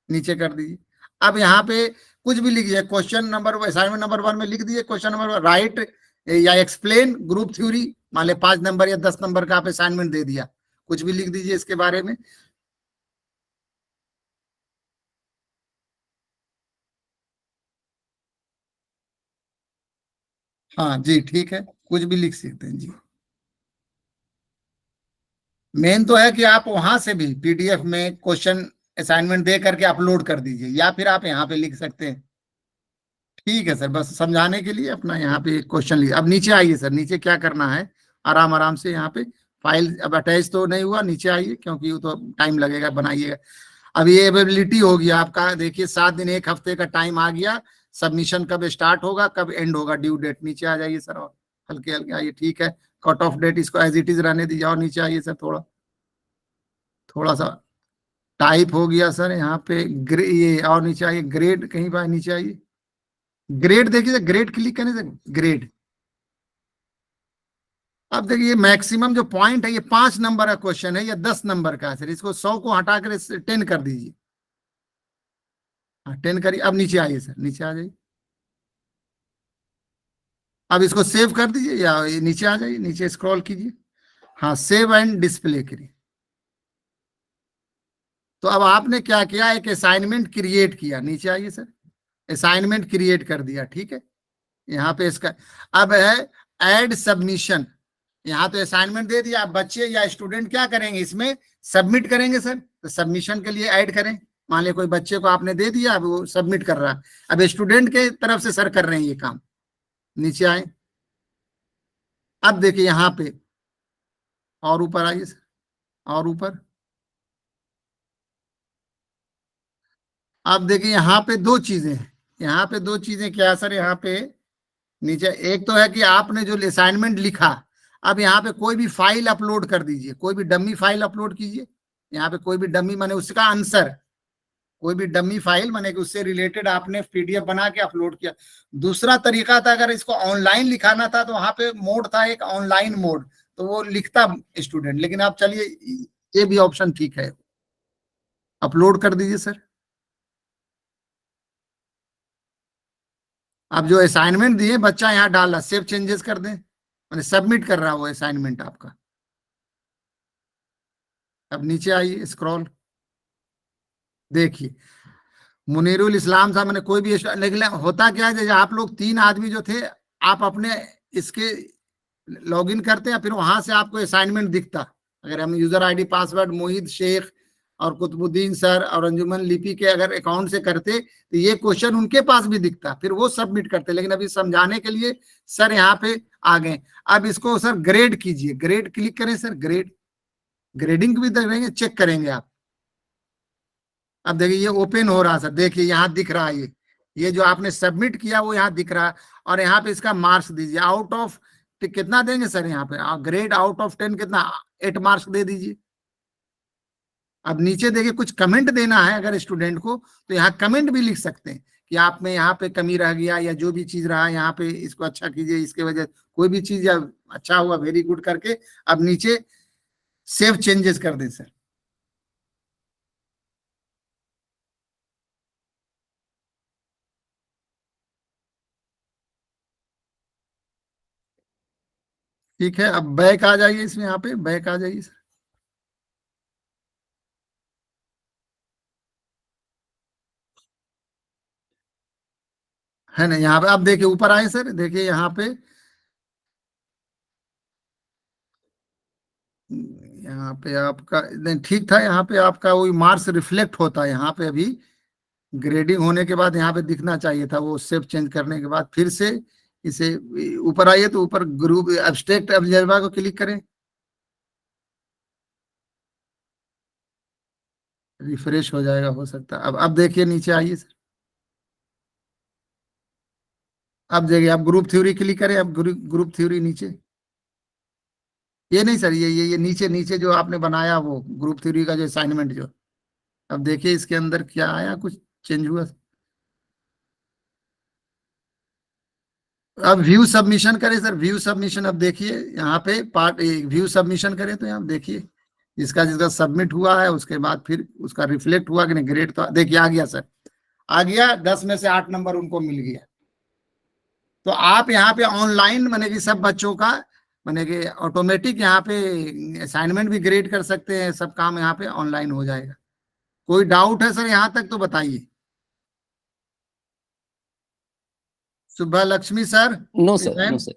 नीचे कर दीजिए। अब यहाँ पे कुछ भी लिखिए, क्वेश्चन नंबर, असाइनमेंट नंबर 1 में लिख दीजिए क्वेश्चन नंबर, राइट या एक्सप्लेन ग्रुप थ्योरी, मान ले 5 नंबर या 10 नंबर का आप असाइनमेंट दे दिया, कुछ भी लिख दीजिए इसके बारे में। हाँ जी ठीक है, कुछ भी लिख सकते हैं जी। मेन तो है कि आप वहां से भी पीडीएफ में क्वेश्चन असाइनमेंट दे करके अपलोड कर दीजिए, या फिर आप यहाँ पे लिख सकते हैं। ठीक है सर, बस समझाने के लिए अपना यहाँ पे क्वेश्चन लिखिए। अब नीचे आइए सर, नीचे क्या करना है, आराम आराम से यहाँ पे फाइल, अब अटैच तो नहीं हुआ, नीचे आइए क्योंकि वो तो टाइम लगेगा, बनाइएगा। अब ये अवेलेबिलिटी हो गया आपका, देखिए 7 दिन 1 हफ्ते का टाइम आ गया, सबमिशन कब स्टार्ट होगा, कब एंड होगा, ड्यू डेट। नीचे आ जाइए सर, और हल्के हल्के आइए, ठीक है। कट ऑफ डेट इसको एज इट इज रहने दीजिए, और नीचे आइए सर, थोड़ा थोड़ा सा टाइप हो गया सर यहाँ पे, ये और नीचे आइए, ग्रेड कहीं पर नीचे आइए, ग्रेड देखिए सर, ग्रेड क्लिक करने से ग्रेड। अब देखिए मैक्सिमम जो पॉइंट है, ये 5 नंबर का क्वेश्चन है या 10 नंबर का है सर, इसको 100 को हटाकर 10 कर दीजिए, हाँ 10 करिए। अब नीचे आइए सर, नीचे आ जाइए, अब इसको सेव कर दीजिए, या नीचे आ जाइए, नीचे स्क्रॉल कीजिए, हाँ सेव एंड डिस्प्ले करिए। तो अब आपने क्या किया, एक असाइनमेंट क्रिएट किया, नीचे आइए सर, असाइनमेंट क्रिएट कर दिया, ठीक है। यहाँ पे इसका अब है ऐड सबमिशन, यहाँ तो असाइनमेंट दे दिया, अब बच्चे या स्टूडेंट क्या करेंगे, इसमें सबमिट करेंगे सर। तो सबमिशन के लिए ऐड करें, मान लिया कोई बच्चे को आपने दे दिया, अब वो सबमिट कर रहा है, अब स्टूडेंट के तरफ से सर कर रहे हैं ये काम। नीचे आए, अब देखिए यहाँ पे, और ऊपर आइए सर, और ऊपर, आप देखिए यहाँ पे दो चीजें हैं, यहाँ पे दो चीजें क्या है सर, यहाँ पे नीचे एक तो है कि आपने जो असाइनमेंट लिखा, अब यहाँ पे कोई भी फाइल अपलोड कर दीजिए, कोई भी डमी फाइल अपलोड कीजिए। यहाँ पे कोई भी डमी माने उसका आंसर, कोई भी डमी फाइल माने कि उससे रिलेटेड आपने पीडीएफ बना के अपलोड किया। दूसरा तरीका था, अगर इसको ऑनलाइन लिखाना था तो वहां पे मोड था एक ऑनलाइन मोड, तो वो लिखता स्टूडेंट। लेकिन आप चलिए ये भी ऑप्शन ठीक है, अपलोड कर दीजिए सर। आप जो असाइनमेंट दिए बच्चा यहाँ डाला, सेव चेंजेस कर दें, मैंने सबमिट कर रहा वो असाइनमेंट आपका। अब नीचे आइए, स्क्रॉल देखिए, मुनीरुल इस्लाम साहब, मैंने कोई भी लेकिन होता क्या है, जैसे आप लोग 3 आदमी जो थे, आप अपने इसके लॉगिन करते हैं, फिर वहां से आपको असाइनमेंट दिखता। अगर हम यूजर आईडी पासवर्ड मोहित शेख और कुतुबुद्दीन सर और अंजुमन लिपि के अगर अकाउंट से करते तो ये क्वेश्चन उनके पास भी दिखता, फिर वो सबमिट करते। लेकिन अभी समझाने के लिए सर यहाँ पे आ गए। अब इसको सर ग्रेड कीजिए, ग्रेड क्लिक करें सर, ग्रेड, ग्रेडिंग भी देखेंगे, चेक करेंगे आप। अब देखिए ये ओपन हो रहा सर, देखिए यहाँ दिख रहा है, ये जो आपने सबमिट किया वो यहाँ दिख रहा है। और यहाँ पे इसका मार्क्स दीजिए, आउट ऑफ कितना देंगे सर, यहाँ पे ग्रेड आउट ऑफ 10 कितना, 8 मार्क्स दे दीजिए। अब नीचे देखिए कुछ कमेंट देना है अगर स्टूडेंट को, तो यहाँ कमेंट भी लिख सकते हैं कि आप में यहाँ पे कमी रह गया या जो भी चीज रहा यहाँ पे इसको अच्छा कीजिए, इसके वजह कोई भी चीज या अच्छा हुआ वेरी गुड करके अब नीचे सेव चेंजेस कर दें सर। ठीक है, अब बैक आ जाइए इसमें, यहाँ पे बैक आ जाइए सर। है ना, यहाँ पे आप देखिए ऊपर आए सर, देखिए यहाँ पे, यहाँ पे आपका नहीं ठीक था, यहाँ पे आपका वही मार्क्स रिफ्लेक्ट होता है यहाँ पे। अभी ग्रेडिंग होने के बाद यहाँ पे दिखना चाहिए था, वो सेव चेंज करने के बाद फिर से इसे ऊपर आइए, तो ऊपर ग्रुप एब्स्ट्रैक्ट ऑब्जर्वर को क्लिक करें, रिफ्रेश हो जाएगा हो सकता है। अब देखिए नीचे आइए सर, अब देखिए आप ग्रुप थ्योरी क्लिक करें, अब ग्रुप थ्योरी नीचे, ये नहीं सर, ये नीचे नीचे जो आपने बनाया वो ग्रुप थ्योरी का जो असाइनमेंट जो, अब देखिए इसके अंदर क्या आया, कुछ चेंज हुआ। अब व्यू सबमिशन करें सर, व्यू सबमिशन, अब देखिए यहाँ पे पार्ट व्यू सबमिशन करें तो यहाँ देखिए जिसका जिसका सबमिट हुआ है उसके बाद फिर उसका रिफ्लेक्ट हुआ कि नहीं, ग्रेड तो देखिए आ गया सर, आ गया, 10 में से 8 नंबर उनको मिल गया। तो आप यहाँ पे ऑनलाइन माने कि सब बच्चों का माने कि ऑटोमेटिक यहाँ पे असाइनमेंट भी ग्रेड कर सकते हैं, सब काम यहाँ पे ऑनलाइन हो जाएगा। कोई डाउट है सर यहाँ तक तो बताइए। सुबह Lakshmi sir, No, sir. Ma'am, No, sir.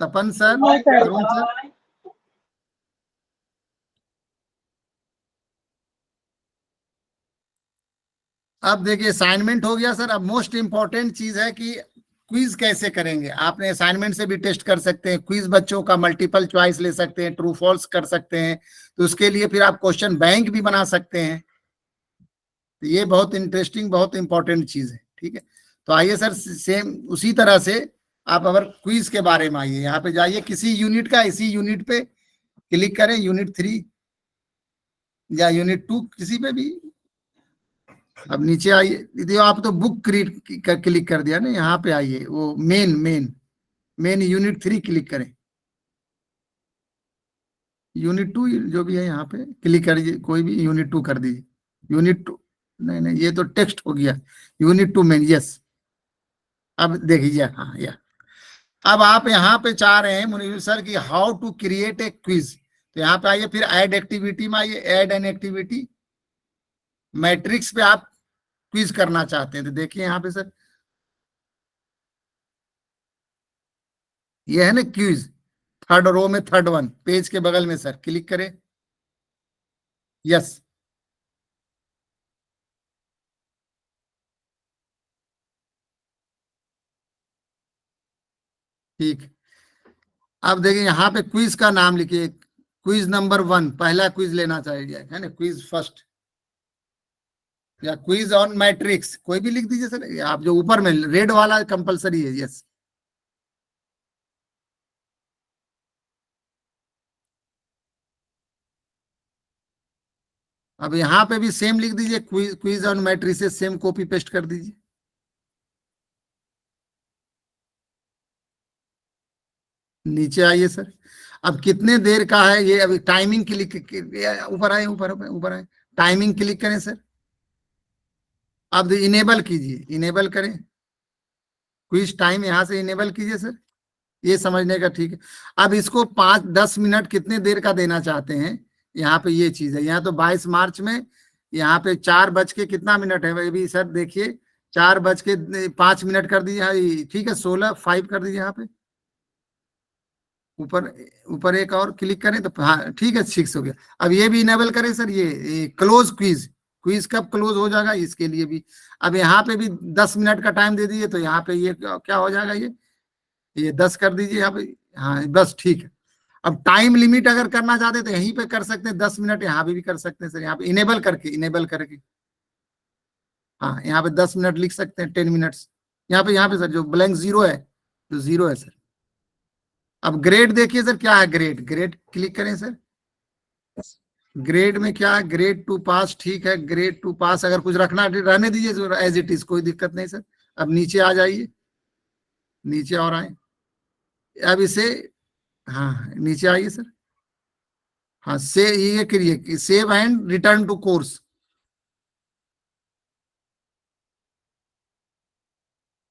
Tapan sir, No, sir. Arun sir, अब देखिए असाइनमेंट हो गया सर। अब मोस्ट इंपॉर्टेंट चीज है कि क्विज कैसे करेंगे। आपने असाइनमेंट से भी टेस्ट कर सकते हैं, क्विज बच्चों का मल्टीपल चॉइस ले सकते हैं, ट्रू फॉल्स कर सकते हैं, तो उसके लिए फिर आप क्वेश्चन बैंक भी बना सकते हैं। तो ये बहुत इंटरेस्टिंग बहुत इंपॉर्टेंट चीज है, ठीक है। तो आइए सर, सेम उसी तरह से आप अगर क्विज के बारे में आइए, यहाँ पे जाइए किसी यूनिट का, इसी यूनिट पे क्लिक करें, यूनिट 3 या यूनिट 2 किसी पे भी। अब नीचे आइए, देखिए आप तो बुक क्लिक कर दिया ना, यहाँ पे आइए, वो main main main unit 3 click करें, यूनिट 2 जो भी है यहाँ पे क्लिक करिए, कोई भी यूनिट 2 कर दीजिए, यूनिट 2, नहीं नहीं ये तो टेक्स्ट हो गया, यूनिट 2 मेन, यस। अब देखिए, हाँ या अब आप यहाँ पे चाह रहे हैं मुनीर सर कि how to create a quiz, तो यहाँ पे आइए, फिर ऐड एक्टिविटी में आइए, ऐड एन एक्टिविटी, मैट्रिक्स पे आप क्विज करना चाहते हैं तो देखिए यहाँ पे सर, ये है ना क्विज, थर्ड रो में थर्ड वन पेज के बगल में सर, क्लिक करें, यस। ठीक, अब देखिए यहाँ पे क्विज का नाम लिखिए, क्विज नंबर 1, पहला क्विज लेना चाहिए, है ना, क्विज फर्स्ट। या क्विज ऑन मैट्रिक्स, कोई भी लिख दीजिए सर। आप जो ऊपर में रेड वाला कंपलसरी है, यस। अब यहाँ पे भी सेम लिख दीजिए, quiz on matrices, same copy paste कर दीजिए। नीचे आइए सर। अब कितने देर का है ये, अभी टाइमिंग क्लिक, ऊपर आए, ऊपर आए, टाइमिंग क्लिक करें सर। अब इनेबल कीजिए, इनेबल करें क्विज टाइम, यहां से इनेबल कीजिए सर। ये समझने का ठीक है। अब इसको 5-10 मिनट कितने देर का देना चाहते हैं, यहाँ पे ये चीज है। यहाँ तो 22 मार्च में यहाँ पे 4 बज के कितना मिनट है भाई भी सर, देखिए 4:05 कर दीजिए। हाँ ठीक है, 16:05 कर दीजिए। यहाँ पे ऊपर ऊपर एक और क्लिक करें तो हाँ ठीक है, 6 हो गया। अब ये भी इनेबल करें सर, ये क्लोज क्विज, क्विज कब क्लोज हो जाएगा इसके लिए भी। अब यहाँ पे भी 10 मिनट का टाइम दे दीजिए, तो यहाँ पे ये क्या हो जाएगा, ये 10 कर दीजिए यहाँ पे। हाँ बस ठीक है। अब टाइम लिमिट अगर करना चाहते तो यहीं पे कर सकते हैं, 10 मिनट यहाँ पे भी कर सकते हैं सर। यहाँ पे इनेबल करके हाँ यहाँ पे 10 मिनट लिख सकते हैं, 10 मिनट्स। यहाँ पे सर जो ब्लैंक जीरो है, जो जीरो है सर। अब ग्रेड देखिए सर, क्या है ग्रेड क्लिक करें सर। ग्रेड में क्या है, ग्रेड टू पास, ठीक है, ग्रेड टू पास। अगर कुछ रखना रहने दीजिए एज इट इज, कोई दिक्कत नहीं सर। अब नीचे आ जाइए, नीचे और आए। अब इसे हाँ नीचे आइए सर। हाँ से ये करिए, save and return to course.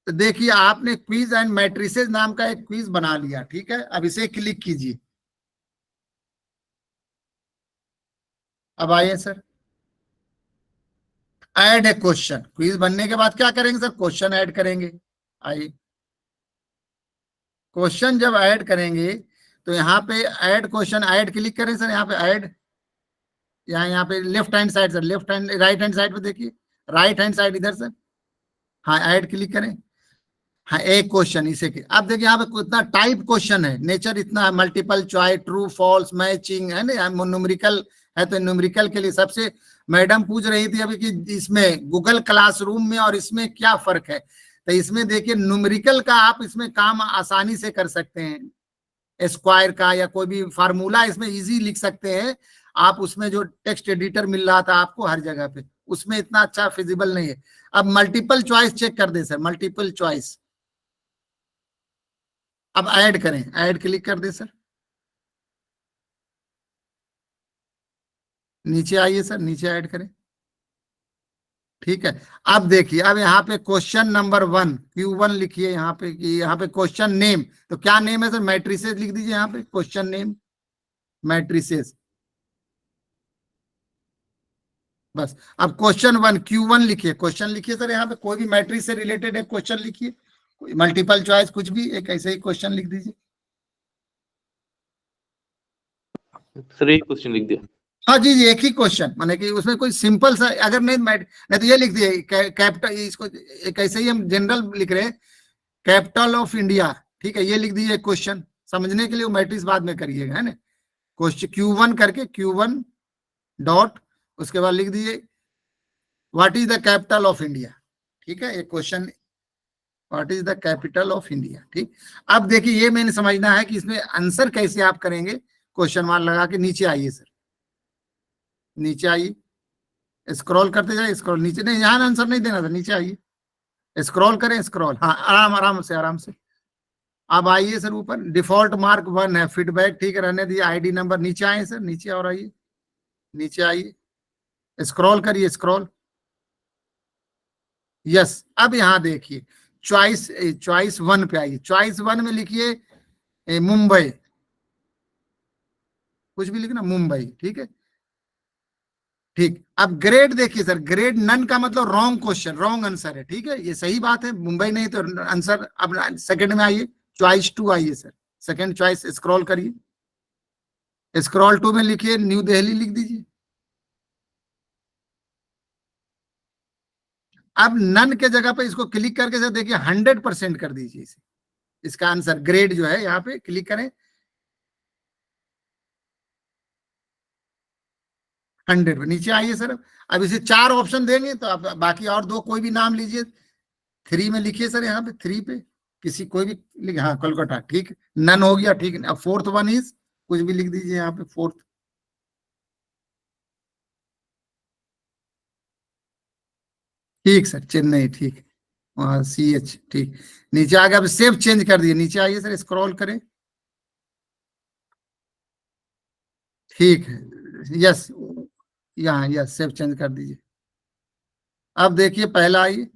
तो देखिए आपने क्विज एंड मैट्रिसेस नाम का एक क्विज बना लिया, ठीक है। अब इसे क्लिक कीजिए। अब आइए sir, add a question. Quiz बनने के बाद क्या करेंगे सर, क्वेश्चन ऐड करेंगे। आइए, क्वेश्चन जब ऐड करेंगे तो यहाँ पे ऐड क्वेश्चन, ऐड क्लिक करें सर। यहाँ पे ऐड, यहाँ पे left hand side sir, left hand right hand side पे देखिए, राइट हैंड साइड इधर सर। हाँ ऐड क्लिक करें। हाँ एक क्वेश्चन इसे अब देखिए यहाँ पे कितना टाइप क्वेश्चन है, नेचर इतना है, multiple choice, true false, matching है ना, न्यूमेरिकल है। तो न्यूमेरिकल के लिए सबसे मैडम पूछ रही थी अभी कि इसमें गूगल क्लासरूम में और इसमें क्या फर्क है। तो इसमें देखिए न्यूमेरिकल का आप इसमें काम आसानी से कर सकते हैं, स्क्वायर का या कोई भी फार्मूला इसमें इजी लिख सकते हैं आप। उसमें जो टेक्स्ट एडिटर मिल रहा था आपको हर जगह पे, उसमें इतना अच्छा फिजिबल नहीं है। अब मल्टीपल चॉइस चेक कर दे सर, मल्टीपल चॉइस। अब ऐड करें, ऐड क्लिक कर दे सर। नीचे आइए सर, नीचे ऐड करें, ठीक है। अब देखिए, अब यहाँ पे क्वेश्चन नंबर 1 Q1 लिखिए यहाँ पे, कि यहाँ पे क्वेश्चन नेम, तो क्या नेम है सर, मैट्रिसेस लिख दीजिए यहाँ पे, क्वेश्चन नेम मैट्रिसेस। बस अब क्वेश्चन 1 Q1 लिखिए, क्वेश्चन लिखिए सर। यहाँ पे कोई भी मैट्रिक्स से रिलेटेड एक क्वेश्चन लिखिए, मल्टीपल चॉइस कुछ भी एक ऐसे ही क्वेश्चन लिख दीजिए। सर एक क्वेश्चन लिख दिया। हाँ जी एक ही क्वेश्चन, माने कि उसमें कोई सिंपल सा, अगर नहीं तो ये लिख दिए कैपिटल, इसको एक ऐसे ही हम जनरल लिख रहे हैं, कैपिटल ऑफ इंडिया, ठीक है, ये लिख दीजिए क्वेश्चन। समझने के लिए मैट्रिक्स बाद में करिएगा, है ना। क्वेश्चन Q1 करके Q1 डॉट, उसके बाद लिख दीजिए what is the capital of India, ठीक है। एक question, what is the capital of India, ठीक। अब देखिए ये मैंने समझना है कि इसमें आंसर कैसे आप करेंगे, क्वेश्चन मार्क लगा के। नीचे आइए सर, नीचे आइए, स्क्रॉल करते जाइए, स्क्रॉल नीचे, नहीं यहाँ आंसर नहीं देना था, नीचे आइए, स्क्रॉल करें, स्क्रॉल, हाँ आराम आराम से, आराम से। अब आइए सर ऊपर, डिफॉल्ट मार्क 1 है, फीडबैक ठीक है रहने दिए, आईडी नंबर। नीचे आए सर, नीचे और आइए, नीचे आइए, स्क्रॉल करिए, स्क्रॉल, यस। अब यहाँ देखिए चॉइस 1 पे आइए, चॉइस 1 में लिखिए मुंबई, कुछ भी लिखना, मुंबई, ठीक है, ठीक। अब ग्रेड देखिए सर, ग्रेड नन का मतलब रॉन्ग क्वेश्चन, रॉन्ग आंसर है, ठीक है, ये सही बात है, मुंबई नहीं तो आंसर। अब सेकंड में आइए, चॉइस 2 आइए सर, सेकंड चॉइस, स्क्रॉल करिए, स्क्रॉल 2 में लिखिए न्यू दिल्ली, लिख दीजिए। अब नन के जगह पे इसको क्लिक करके सर देखिए 100% कर दीजिए इसे, इसका आंसर ग्रेड जो है, यहाँ पे क्लिक करें। 100 पे। नीचे आइए सर, अब इसे 4 ऑप्शन देंगे तो आप बाकी और 2 कोई भी नाम लीजिए। 3 में लिखिए सर, यहाँ पे 3 पे किसी कोई भी लिख, हाँ कोलकाता, ठीक, नन हो गया, ठीक है। अब 4th वन इज, कुछ भी लिख दीजिए यहाँ पे 4th। ठीक सर, चेन्नई, ठीक, वहाँ CH, ठीक। नीचे आ गया, अब सेव चेंज कर दिए। नीचे आइए सर, स्क्रॉल करें, ठीक है, यस, यहाँ यस, सेव चेंज कर दीजिए। अब देखिए पहला आइए,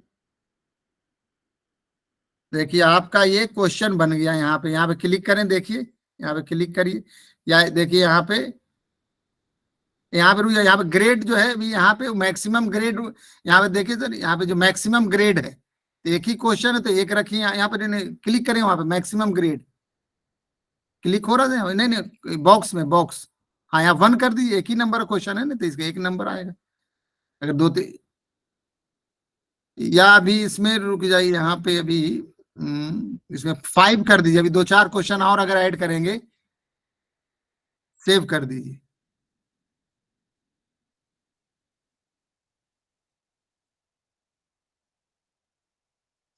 देखिए आपका ये क्वेश्चन बन गया। यहाँ पे क्लिक करें, देखिए यहाँ पे क्लिक करिए, या देखिए यहाँ पे रुकिए, यहाँ पे ग्रेड जो है अभी, यहाँ पे मैक्सिमम ग्रेड, यहाँ पे देखिए सर, यहाँ पे जो मैक्सिमम ग्रेड है, तो एक ही क्वेश्चन है तो एक रखिए। यहाँ पे क्लिक करें, वहां पे मैक्सिमम ग्रेड क्लिक हो रहा है, नहीं नहीं बॉक्स में, बॉक्स, हाँ यहाँ 1 कर दीजिए, एक ही नंबर क्वेश्चन है ना, तो इसका 1 नंबर आएगा। अगर 2 या अभी इसमें रुक जाइए, यहाँ पे अभी इसमें 5 कर दीजिए। अभी 2-4 क्वेश्चन और अगर ऐड करेंगे, सेव कर दीजिए।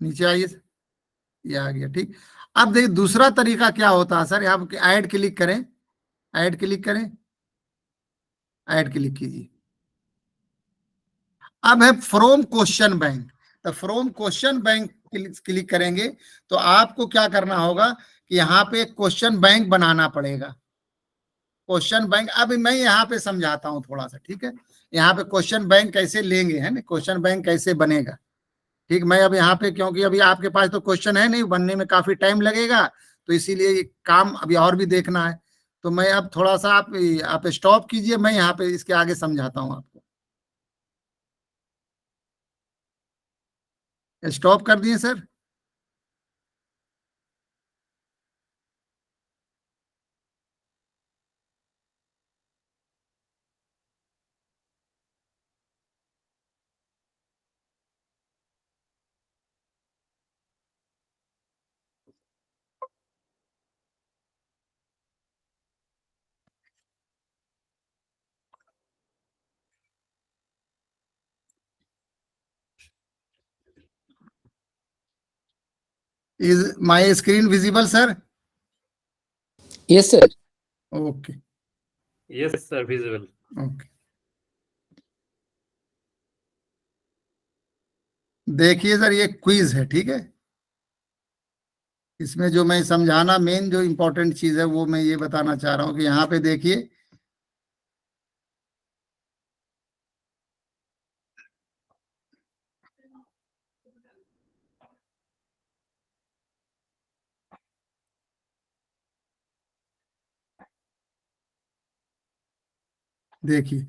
नीचे आइए, ये आ गया, ठीक। अब देखिए दूसरा तरीका क्या होता है सर, यहाँ ऐड क्लिक करें, ऐड क्लिक करें, ऐड क्लिक कीजिए। अब है फ्रॉम क्वेश्चन बैंक, तो फ्रॉम क्वेश्चन बैंक क्लिक करेंगे तो आपको क्या करना होगा कि यहाँ पे क्वेश्चन बैंक बनाना पड़ेगा। क्वेश्चन बैंक, अब मैं यहाँ पे समझाता हूँ थोड़ा सा, ठीक है। यहाँ पे क्वेश्चन बैंक कैसे लेंगे, है ना, क्वेश्चन बैंक कैसे बनेगा, ठीक। मैं अब यहाँ पे, क्योंकि अभी आपके पास तो क्वेश्चन है नहीं, बनने में काफी टाइम लगेगा, तो इसीलिए ये काम अभी और भी देखना है। तो मैं अब थोड़ा सा, आप स्टॉप कीजिए, मैं यहाँ पे इसके आगे समझाता हूँ आपको। स्टॉप कर दिए sir. Is my screen visible, sir? Yes, sir. Okay, Yes, sir, visible. okay. देखिए सर, ये क्विज है, ठीक है। इसमें जो मैं समझाना, मेन जो इम्पोर्टेंट चीज है वो मैं ये बताना चाह रहा हूँ कि यहाँ पे देखिए, देखिए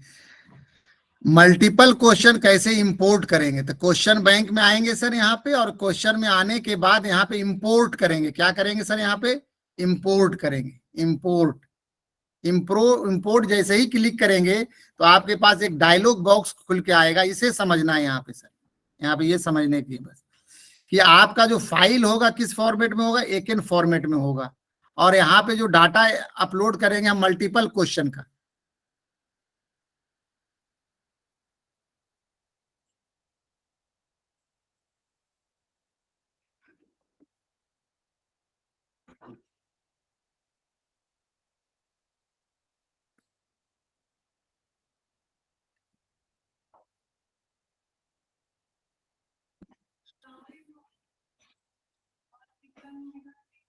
मल्टीपल क्वेश्चन कैसे इंपोर्ट करेंगे। तो क्वेश्चन बैंक में आएंगे सर यहाँ पे, और क्वेश्चन में आने के बाद यहाँ पे इंपोर्ट करेंगे। क्या करेंगे सर, यहाँ पे इंपोर्ट करेंगे। इंपोर्ट जैसे ही क्लिक करेंगे तो आपके पास एक डायलॉग बॉक्स खुल के आएगा। इसे समझना है यहाँ पे सर, यहाँ पे ये समझने की बस कि आपका जो फाइल होगा किस फॉर्मेट में होगा, AKN फॉर्मेट में होगा। और यहाँ पे जो डाटा अपलोड करेंगे हम मल्टीपल क्वेश्चन का,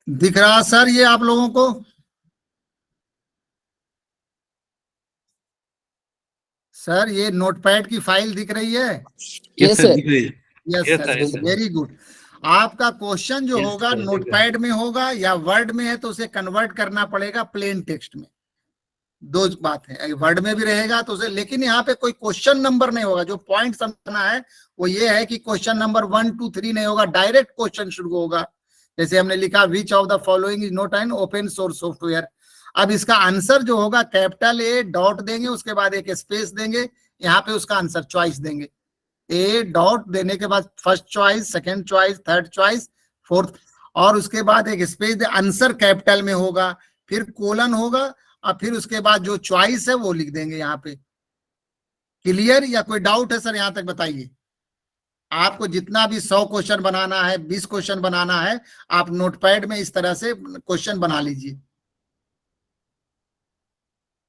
दिख रहा सर ये आप लोगों को? सर ये नोटपैड की फाइल दिख रही है? Yes, sir. Yes sir, very good. आपका क्वेश्चन जो होगा नोटपैड में होगा या वर्ड में है, तो उसे कन्वर्ट करना पड़ेगा प्लेन टेक्स्ट में। 2 बात है, वर्ड में भी रहेगा तो उसे, लेकिन यहाँ पे कोई क्वेश्चन नंबर नहीं होगा। जो पॉइंट समझना है वो ये है कि क्वेश्चन नंबर 1 2 3 नहीं होगा, डायरेक्ट क्वेश्चन शुरू होगा। जैसे हमने लिखा which of the following is not an open source software. अब इसका आंसर जो होगा कैपिटल A डॉट देंगे, उसके बाद एक स्पेस देंगे, यहाँ पे उसका आंसर चॉइस देंगे। A डॉट देने के बाद first choice, second choice, third choice, fourth, और उसके बाद एक स्पेस दे, आंसर कैपिटल में होगा, फिर कोलन होगा, और फिर उसके बाद जो चॉइस है वो लिख देंगे यहाँ पे। क्लियर या कोई डाउट है सर? यहां तक बताइए। आपको जितना भी 100 क्वेश्चन बनाना है, 20 क्वेश्चन बनाना है, आप नोटपैड में इस तरह से क्वेश्चन बना लीजिए।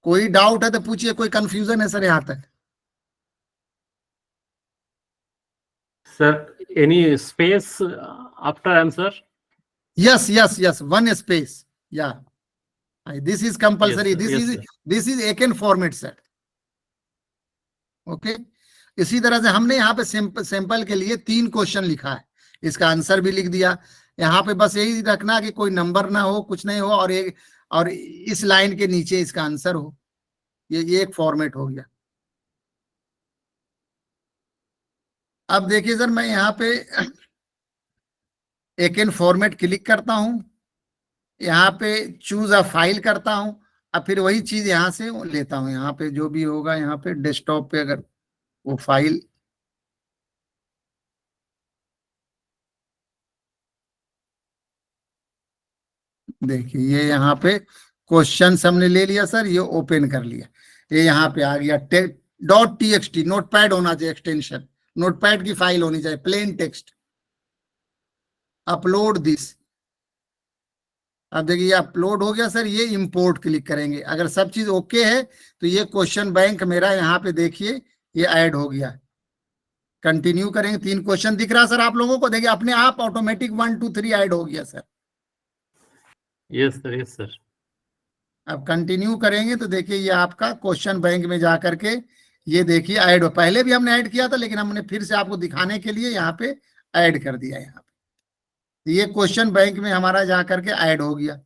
कोई डाउट है तो पूछिए, कोई कंफ्यूजन है सर यहां तक? Sir, any space after answer? Yes, yes, yes. One space. Yeah. This is compulsory. Yes, sir. Yes, sir. This is Aiken format, sir. Okay. इसी तरह से हमने यहाँ पे सैंपल के लिए 3 क्वेश्चन लिखा है, इसका आंसर भी लिख दिया। यहाँ पे बस यही रखना कि कोई नंबर ना हो, कुछ नहीं हो, और इस लाइन के नीचे इसका आंसर हो। ये एक फॉर्मेट हो गया। अब देखिए सर, मैं यहाँ पे एकेन फॉर्मेट क्लिक करता हूं, यहाँ पे चूज अ फाइल करता हूं, अब फिर वही चीज यहाँ से लेता हूं। यहाँ पे जो भी होगा, यहाँ पे डेस्कटॉप पे अगर वो फाइल, देखिए ये यहाँ पे क्वेश्चन हमने ले लिया सर, ये ओपन कर लिया, ये यहाँ पे आ गया .txt। नोटपैड होना चाहिए एक्सटेंशन, नोटपैड की फाइल होनी चाहिए, प्लेन टेक्स्ट। Upload this. अब देखिए ये अपलोड हो गया सर, ये इंपोर्ट क्लिक करेंगे। अगर सब चीज ओके है तो ये क्वेश्चन बैंक मेरा यहाँ पे देखिए ये ऐड हो गया। कंटिन्यू करेंगे, 3 क्वेश्चन दिख रहा सर आप लोगों को? देखिए अपने आप ऑटोमेटिक 1 2 3 ऐड हो गया sir. Yes, sir. Yes, sir. अब कंटिन्यू करेंगे तो देखिए ये आपका क्वेश्चन बैंक में जा करके ये देखिए ऐड हो। पहले भी हमने ऐड किया था, लेकिन हमने फिर से आपको दिखाने के लिए यहाँ पे ऐड कर दिया। यहाँ पे ये क्वेश्चन बैंक में हमारा जा करके ऐड हो गया।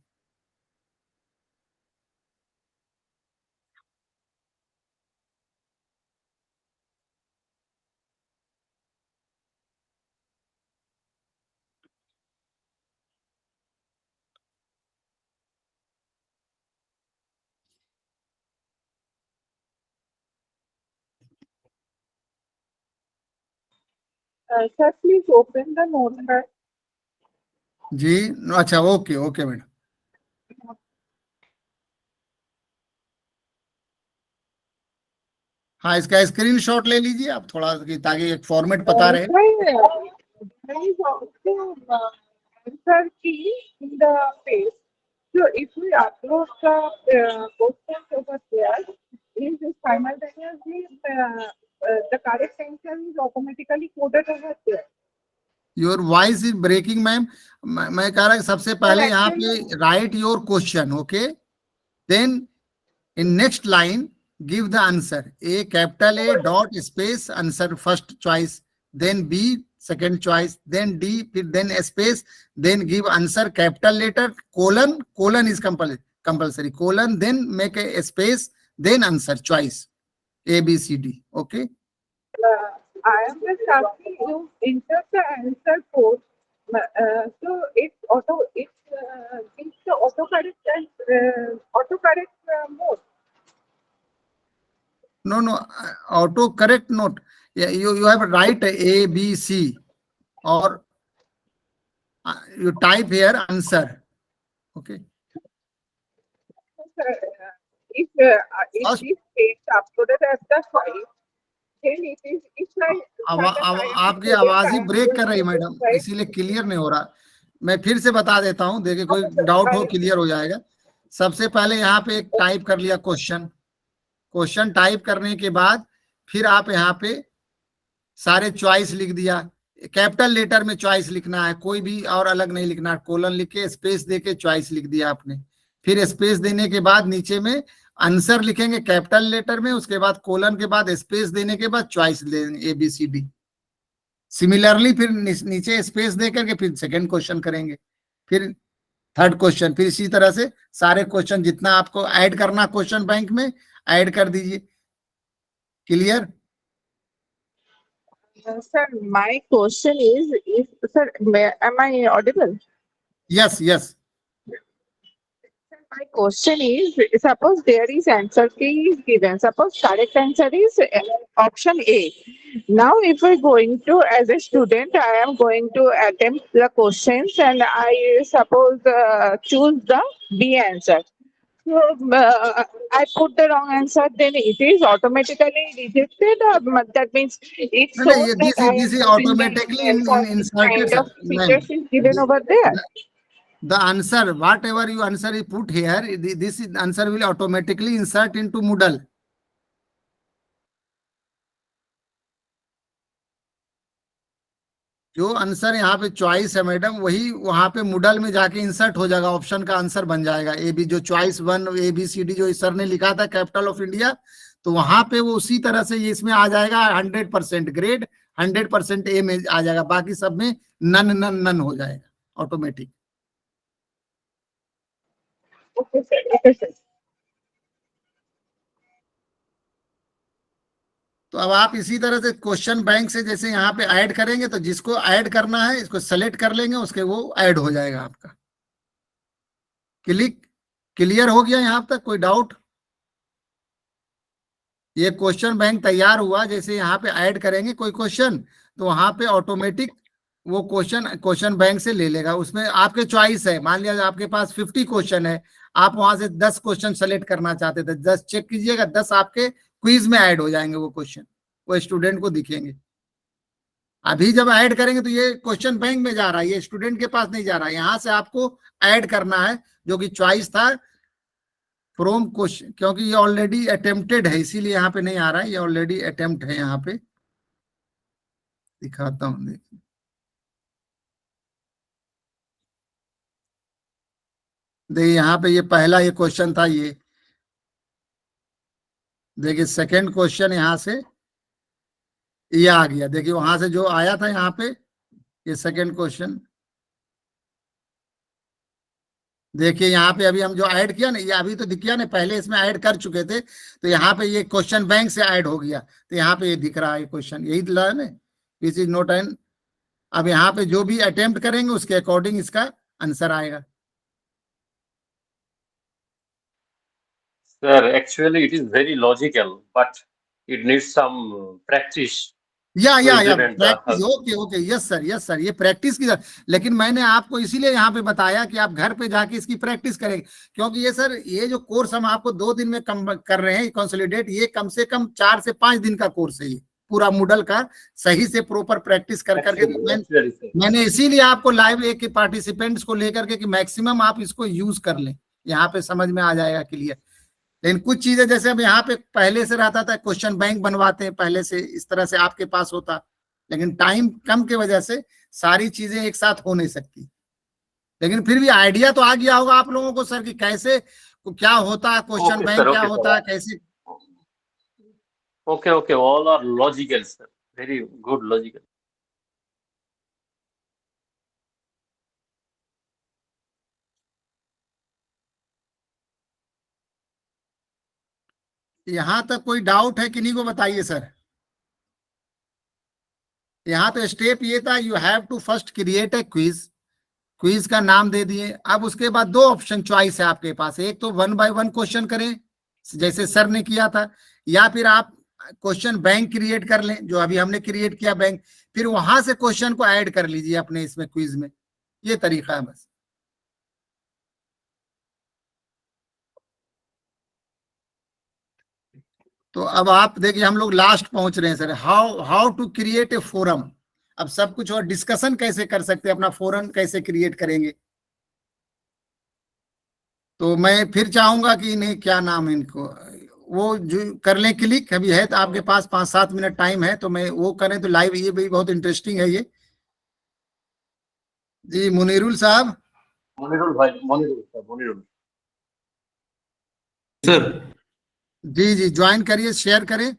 Sir, please open the notepad. जी अच्छा, ओके ओके मैडम। हाँ, इसका स्क्रीनशॉट ले लीजिए आप थोड़ा, ताकि एक फॉर्मेट पता रहे। There is also answer key in the page. So if we upload the questions over there, is simultaneously the correct answer is automatically coded over there. Your voice is breaking ma'am. मैं कह रहा हूँ सबसे पहले यहाँ पे right your question, okay, then in next line give the answer. A capital A dot space answer first choice, then B second choice, then D, फिर then space, then give answer capital letter, colon, colon is compulsory, colon, then make a space, then answer choice ABCD, okay? I am just asking you enter the answer code. So it's the autocorrect and autocorrect mode. No, auto correct note. Yeah, you have to write A, B, C, or you type here answer. Okay. If this is uploaded as the file, then it's like आपकी आवाज ही break कर रही madam, इसीलिए clear नहीं हो रहा। मैं फिर से बता देता हूं, देखिए कोई डाउट हो क्लियर हो जाएगा। सबसे पहले यहाँ पे एक टाइप कर लिया क्वेश्चन, क्वेश्चन टाइप करने के बाद फिर आप यहाँ पे सारे चॉइस लिख दिया। कैपिटल लेटर में चॉइस लिखना है, कोई भी और अलग नहीं लिखना, कोलन लिख के स्पेस देके चॉइस लिख दिया आपने। फिर स्पेस देने के बाद नीचे में आंसर लिखेंगे कैपिटल लेटर में, उसके बाद कोलन के बाद स्पेस देने के बाद चॉइस लेंगे ABCD। सिमिलरली फिर नीचे स्पेस दे करके फिर सेकंड क्वेश्चन करेंगे, फिर थर्ड क्वेश्चन, फिर इसी तरह से सारे क्वेश्चन जितना आपको ऐड करना क्वेश्चन बैंक में ऐड कर दीजिए। Clear? Sir, my question is, am I audible? Yes. Sir, my question is, suppose there is answer key is given. Suppose correct answer is option A. Now, if we're going to, as a student, I am going to attempt the questions and I suppose choose the B answer. So, I put the wrong answer, then it is automatically rejected, or that means it No, no, shows that I this am is using the automatically answer. This inserted, kind sir. of features is given over there. The answer, whatever you answer is put here, this answer will automatically insert into Moodle. जो answer यहाँ पे choice है madam, वही वहां पे मुडल में जाके insert हो जाएगा, ऑप्शन का आंसर बन जाएगा। ए बी, जो चॉइस 1 ABCD जो सर ने लिखा था कैपिटल ऑफ इंडिया, तो वहां पे वो उसी तरह से ये इसमें आ जाएगा 100% ग्रेड, 100% ए में आ जाएगा, बाकी सब में नन नन नन हो जाएगा automatic. Okay, sir. Okay, sir. तो अब आप इसी तरह से क्वेश्चन बैंक से जैसे यहाँ पे ऐड करेंगे, तो जिसको ऐड करना है इसको सेलेक्ट कर लेंगे, उसके वो ऐड हो जाएगा आपका। क्लियर हो गया यहाँ तक? कोई डाउट? ये क्वेश्चन बैंक तैयार हुआ, जैसे यहाँ पे ऐड करेंगे कोई क्वेश्चन, तो वहां पे ऑटोमेटिक वो क्वेश्चन बैंक से ले लेगा। उसमें आपके चॉइस है, मान लिया आपके पास 50 क्वेश्चन है, आप वहां से 10 क्वेश्चन सेलेक्ट करना चाहते थे, 10 चेक कीजिएगा, 10 आपके क्विज में ऐड हो जाएंगे, वो क्वेश्चन वो स्टूडेंट को दिखेंगे। अभी जब ऐड करेंगे तो ये क्वेश्चन बैंक में जा रहा है, ये स्टूडेंट के पास नहीं जा रहा है, यहाँ से आपको ऐड करना है, जो कि चॉइस था फ्रॉम क्वेश्चन, क्योंकि ये ऑलरेडी अटेम्प्टेड है इसीलिए यहाँ पे नहीं आ रहा है, ये ऑलरेडी अटेम्प्ट है। यहाँ पे दिखाता हूँ, देखिए देखिए यहाँ पे ये पहला ये क्वेश्चन था, ये देखिए सेकंड क्वेश्चन यहाँ से ये आ गया, देखिए वहां से जो आया था यहाँ पे ये सेकंड क्वेश्चन, देखिए यहाँ पे अभी हम जो ऐड किया ना, ये अभी तो दिख गया ना, पहले इसमें ऐड कर चुके थे, तो यहाँ पे ये क्वेश्चन बैंक से ऐड हो गया, तो यहाँ पे ये दिख रहा है क्वेश्चन, यही दिला है ना, दिस इज नोट एन। अब यहाँ पे जो भी अटेम्प्ट करेंगे उसके अकॉर्डिंग इसका आंसर आएगा। Sir, actually it is very logical, but it needs some practice या to implement the practice, okay yes sir, ये प्रैक्टिस की, लेकिन मैंने आपको इसीलिए यहाँ पे बताया कि आप घर पे जाके इसकी प्रैक्टिस करेंगे, क्योंकि ये सर ये जो कोर्स हम आपको 2 दिन में कम कर रहे हैं कंसोलिडेट, ये कम से कम 4 से 5 दिन का कोर्स है, ये पूरा मूडल का सही से प्रॉपर प्रैक्टिस कर करके मैंने इसीलिए आपको लाइव एक पार्टिसिपेंट्स को लेकर के कि मैक्सिमम आप इसको यूज कर लें, यहाँ पे समझ में आ जाएगा क्लियर। लेकिन कुछ चीजें जैसे अब यहाँ पे पहले से रहता था, क्वेश्चन बैंक बनवाते हैं पहले से, इस तरह से आपके पास होता, लेकिन टाइम कम की वजह से सारी चीजें एक साथ हो नहीं सकती, लेकिन फिर भी आइडिया तो आ गया होगा आप लोगों को सर कि कैसे क्या होता है क्वेश्चन बैंक, क्या होता है, कैसे। Okay, all are logical, sir. Very good logical. यहां तक कोई डाउट है कि नहीं को बताइए सर। यहाँ तो स्टेप ये था, you have to first create a quiz, quiz का नाम दे दिए। अब उसके बाद 2 ऑप्शन चॉइस है आपके पास, एक तो 1 बाय 1 क्वेश्चन करें जैसे सर ने किया था, या फिर आप क्वेश्चन बैंक क्रिएट कर लें, जो अभी हमने क्रिएट किया बैंक, फिर वहां से क्वेश्चन को ऐड कर लीजिए अपने इसमें क्विज में, ये तरीका है बस। तो अब आप देखिए हम लोग लास्ट पहुंच रहे हैं sir, how to create a forum. अब सब कुछ और डिस्कशन कैसे कर सकते हैं, अपना फोरम कैसे क्रिएट करेंगे। तो मैं फिर चाहूंगा कि इन्हें क्या नाम है इनको, वो जो कर लें क्लिक, अभी है तो आपके पास 5-7 मिनट टाइम है, तो मैं वो करें तो लाइव, ये भी बहुत इंटरेस्टिंग है ये। जी मुनीरुल साहब। Monirul bhai, Monirul sir, Monirul. Sir ji join करिए, शेयर करें,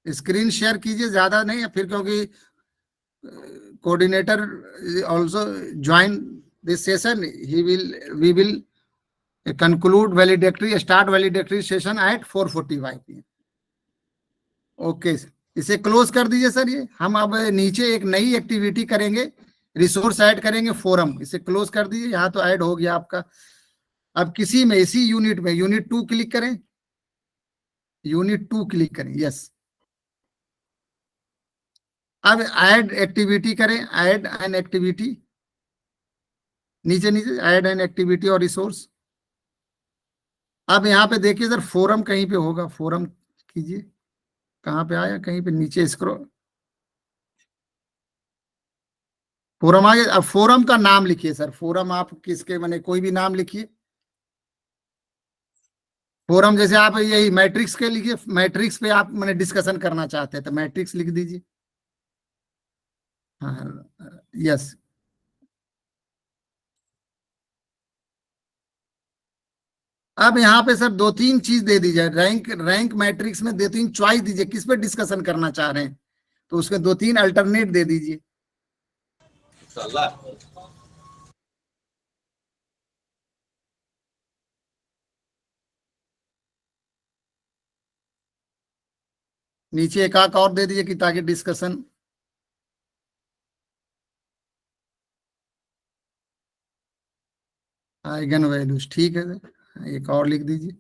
स्क्रीन शेयर कीजिए, ज्यादा नहीं फिर, क्योंकि coordinator also join this session, we will conclude valedictory, start valedictory session at 4:45 PM। Okay इसे क्लोज कर दीजिए सर। ये हम अब नीचे एक नई एक्टिविटी करेंगे, रिसोर्स ऐड करेंगे फोरम, इसे क्लोज कर दीजिए। यहाँ तो ऐड हो गया आपका। अब किसी में इसी यूनिट में यूनिट 2 क्लिक करें, यूनिट 2 क्लिक करें, यस। अब ऐड एक्टिविटी करें, ऐड एन एक्टिविटी, नीचे नीचे ऐड एन एक्टिविटी और रिसोर्स। अब यहाँ पे देखिए सर, फोरम कहीं पे होगा, फोरम कीजिए, कहाँ पे आया, कहीं पे नीचे स्क्रॉल, फोरम आ गया। अब फोरम का नाम लिखिए सर, फोरम आप किसके, मैंने कोई भी नाम लिखिए। फोरम जैसे आप यही मैट्रिक्स के लिखिए, मैट्रिक्स पे आप मैंने डिस्कशन करना चाहते हैं तो मैट्रिक्स लिख दीजिए। हाँ, यस। अब यहाँ पे सर दो तीन चीज दे दीजिए, रैंक रैंक मैट्रिक्स में दो तीन चॉइस दीजिए, किस पे डिस्कशन करना चाह रहे हैं, तो उसके दो तीन अल्टरनेट दे दीजिए। नीचे एक आक और दे दीजिए कि ताकि डिस्कशन। आइगन वैल्यूज, ठीक है सर, एक और लिख दीजिए।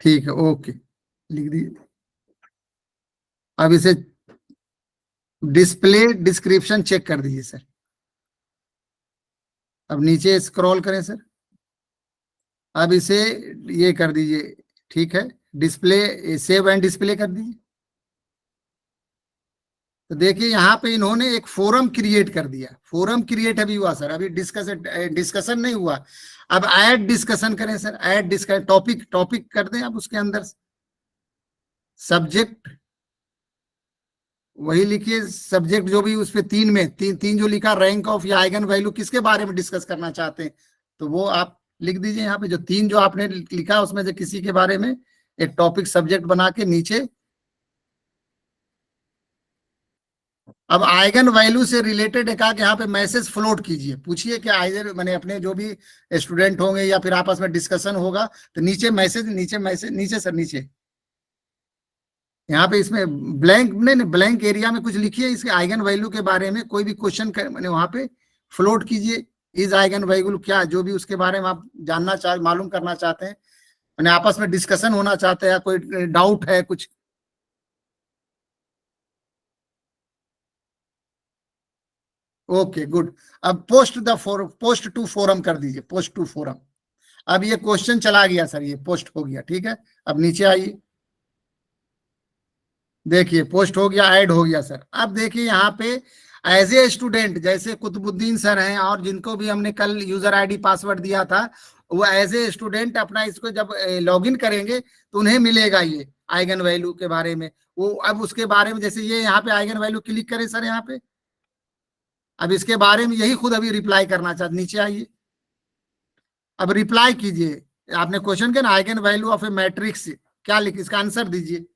ठीक है, ओके, लिख दीजिए। अब इसे डिस्प्ले डिस्क्रिप्शन चेक कर दीजिए सर। अब नीचे स्क्रॉल करें सर, अब इसे ये कर दीजिए, ठीक है, डिस्प्ले, सेव एंड डिस्प्ले कर दीजिए। तो देखिए यहाँ पे इन्होंने एक फोरम क्रिएट कर दिया, फोरम क्रिएट अभी हुआ सर, अभी डिस्कशन नहीं हुआ। अब ऐड डिस्कशन करें sir, add discussion, topic topic कर दें आप उसके अंदर, सब्जेक्ट वही लिखिए, सब्जेक्ट जो भी उस पे तीन में तीन जो लिखा, रैंक ऑफ या आइगन वैल्यू, किसके बारे में डिस्कस करना चाहते हैं तो वो आप लिख दीजिए। यहाँ पे जो तीन जो आपने लिखा उसमें से किसी के बारे में एक टॉपिक सब्जेक्ट बना के नीचे। अब आइगन वैल्यू से रिलेटेड एक आके यहाँ पे मैसेज फ्लोट कीजिए, पूछिए कि आइदर मैंने अपने जो भी स्टूडेंट होंगे या फिर आपस में डिस्कशन होगा तो नीचे मैसेज, नीचे सर, नीचे यहाँ पे इसमें ब्लैंक, नहीं ब्लैंक एरिया में कुछ लिखिए इसके आइगन वैल्यू के बारे में, कोई भी क्वेश्चन मैंने वहां पे फ्लोट कीजिए, इज आइगन वैल्यू क्या, जो भी उसके बारे में आप जानना चाह, मालूम करना चाहते हैं, मैंने आपस में डिस्कशन होना चाहते हैं, कोई डाउट है कुछ। Okay good. अब पोस्ट टू फोरम कर दीजिए, पोस्ट टू फोरम। अब ये क्वेश्चन चला गया सर, ये पोस्ट हो गया, ठीक है। अब नीचे आइए, देखिए पोस्ट हो गया, ऐड हो गया सर। अब देखिए यहाँ पे एज ए स्टूडेंट, जैसे कुतुबुद्दीन सर हैं और जिनको भी हमने कल यूजर आईडी पासवर्ड दिया था, वो एज ए स्टूडेंट अपना इसको जब लॉगिन करेंगे तो उन्हें मिलेगा ये आइगन वैल्यू के बारे में। वो अब उसके बारे में, जैसे ये यहाँ पे आइगन वैल्यू क्लिक करें सर यहाँ पे, अब इसके बारे में यही खुद अभी रिप्लाई करना चाहते, नीचे आइए, अब रिप्लाई कीजिए। आपने क्वेश्चन किया ना, eigen value of A matrix क्या लिखिए, इसका आंसर दीजिए।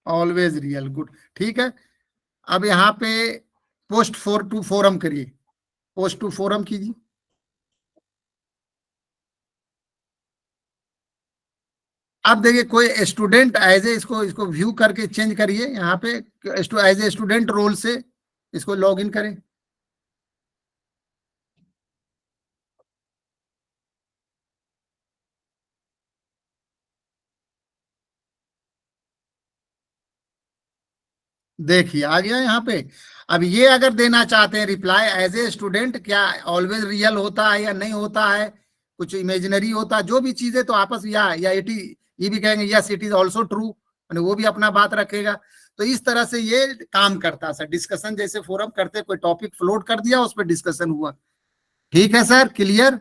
ऑलवेज रियल, गुड, ठीक है। अब यहाँ पे पोस्ट टू फोरम करिए, पोस्ट टू फोरम कीजिए। अब देखिए कोई स्टूडेंट एज ए, इसको इसको व्यू करके चेंज करिए, यहाँ पे एज ए स्टूडेंट रोल से इसको लॉग इन करें। देखिए आ गया यहाँ पे। अब ये अगर देना चाहते हैं रिप्लाई एज ए स्टूडेंट, क्या ऑलवेज रियल होता है या नहीं होता है, कुछ इमेजिनरी होता है, जो भी चीजें, तो आपस या इट इज, ये भी कहेंगे yes it is also true, वो भी अपना बात रखेगा। तो इस तरह से ये काम करता है सर, डिस्कशन जैसे फोरम करते, कोई टॉपिक फ्लोट कर दिया, उस पर डिस्कशन हुआ। ठीक है सर, क्लियर?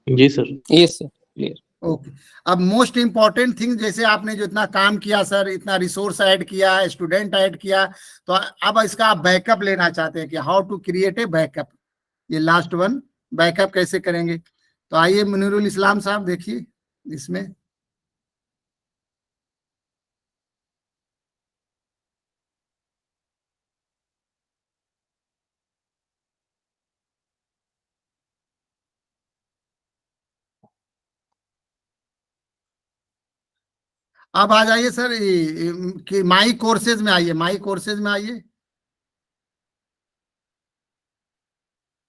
जी sir. Yes, sir. Clear. Okay. अब मोस्ट इंपॉर्टेंट थिंग, जैसे आपने जो इतना काम किया सर, इतना रिसोर्स ऐड किया, स्टूडेंट ऐड किया, तो अब इसका आप बैकअप लेना चाहते हैं कि how to create a backup, ये लास्ट वन, बैकअप कैसे करेंगे। तो आइए मुनीरुल इस्लाम साहब, देखिए इसमें अब आ जाइए सर, कि माई कोर्सेज में आइए, माई कोर्सेज में आइए।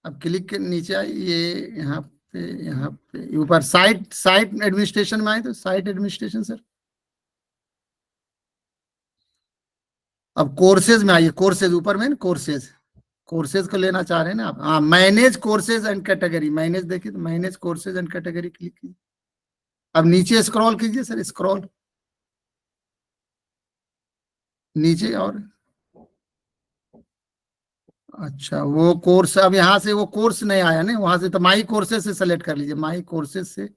अब क्लिक के नीचे आइए, यहाँ यहाँ पे ऊपर साइट साइट एडमिनिस्ट्रेशन में आए तो साइट एडमिनिस्ट्रेशन सर। अब कोर्सेज में आइए, कोर्सेज ऊपर में कोर्सेज, कोर्सेज को लेना चाह रहे हैं ना आप। हाँ, manage courses and category, manage देखिए तो manage courses and category click कीजिए। अब नीचे स्क्रॉल कीजिए सर, स्क्रॉल नीचे और अच्छा वो कोर्स, अब यहाँ से वो कोर्स नहीं आया ना, वहां से तो माई कोर्सेज से सेलेक्ट कर लीजिए, माई कोर्सेज से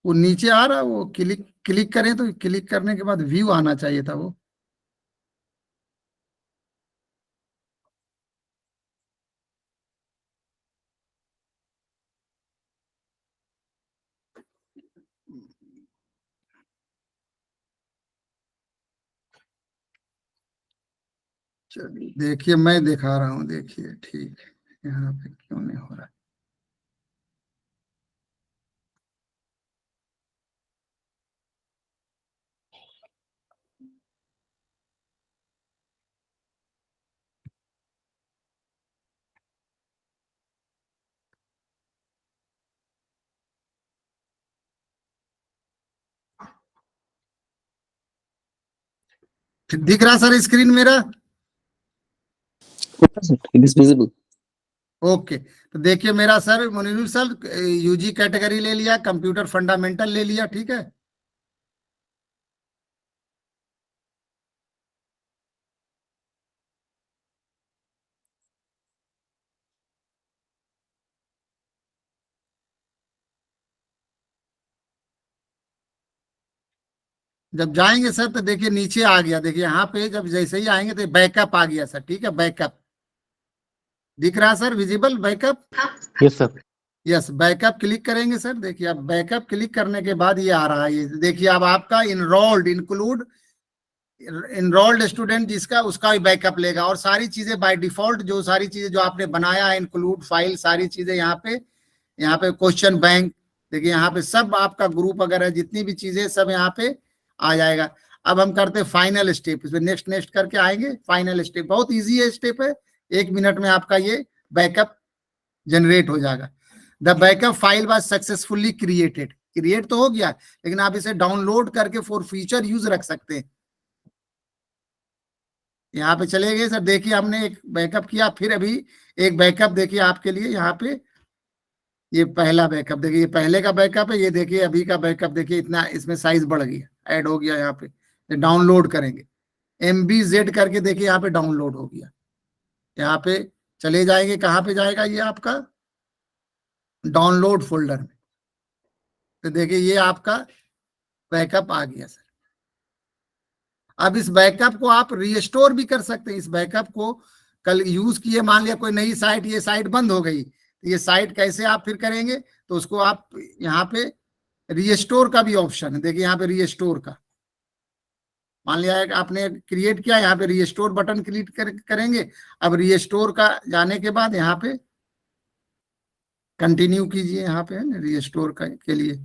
वो नीचे आ रहा है, वो क्लिक क्लिक करें तो क्लिक करने के बाद व्यू आना चाहिए था वो। चलिए देखिए मैं दिखा रहा हूँ, देखिए ठीक है, यहाँ पे क्यों नहीं हो रहा। दिख रहा सर स्क्रीन मेरा? It is visible. ओके, तो देखिए मेरा सर मुनीनुर सर यूजी कैटेगरी ले लिया, कंप्यूटर फंडामेंटल ले लिया, ठीक है। जब जाएंगे सर तो देखिए नीचे आ गया, देखिए यहाँ पे जब जैसे ही आएंगे तो बैकअप आ गया सर, ठीक है। बैकअप दिख रहा sir, visible backup? Yes sir. Yes, backup click करेंगे सर। देखिए अब बैकअप क्लिक करने के बाद ये आ रहा है, ये देखिए अब आपका इनरोल्ड इंक्लूड इनरोल्ड स्टूडेंट जिसका, उसका भी बैकअप लेगा। और सारी चीजें बाय डिफॉल्ट जो सारी चीजें जो आपने बनाया है, इंक्लूड फाइल, सारी चीजें यहाँ पे क्वेश्चन बैंक, देखिए यहाँ पे सब आपका ग्रुप वगैरह जितनी भी चीजें सब यहाँ पे आ जाएगा। अब हम करते हैं फाइनल स्टेप, इसमें नेक्स्ट नेक्स्ट करके आएंगे। फाइनल स्टेप बहुत इजी है, स्टेप है, 1 मिनट में आपका ये बैकअप जनरेट हो जाएगा। The backup file was successfully created, create तो हो गया, लेकिन आप इसे डाउनलोड करके फॉर फ्यूचर यूज रख सकते हैं। यहाँ पे चले गए सर, देखिए हमने एक बैकअप किया, फिर अभी एक बैकअप देखिए आपके लिए यहाँ पे, ये पहला बैकअप देखिए, ये पहले का बैकअप है, ये देखिए अभी का बैकअप देखिए, इतना इसमें साइज बढ़ गया, ऐड हो गया। यहाँ पे डाउनलोड करेंगे, MBZ करके देखिए यहाँ पे डाउनलोड हो गया। यहाँ पे चले जाएंगे, कहाँ पे जाएगा ये आपका डाउनलोड फोल्डर में, तो देखिए ये आपका बैकअप आ गया सर। अब इस बैकअप को आप रीस्टोर भी कर सकते हैं। इस बैकअप को कल यूज किए, मान लिया कोई नई साइट, ये साइट बंद हो गई, तो ये साइट कैसे आप फिर करेंगे, तो उसको आप यहाँ पे रीस्टोर का भी ऑप्शन है, देखिए यहाँ पे रीस्टोर का, मान लिया है आपने क्रिएट किया, यहाँ पे रीस्टोर बटन क्लिक करेंगे। अब रीस्टोर का जाने के बाद यहाँ पे कंटिन्यू कीजिए, यहाँ पे है ना रीस्टोर के लिए।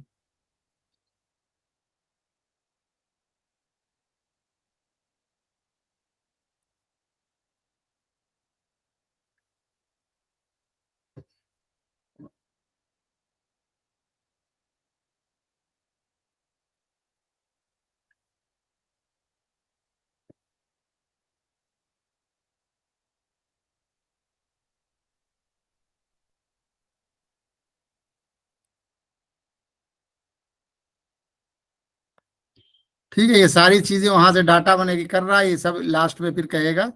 ठीक है, ये सारी चीजें वहां से डाटा बनेगी कर रहा है, ये सब लास्ट में फिर कहेगा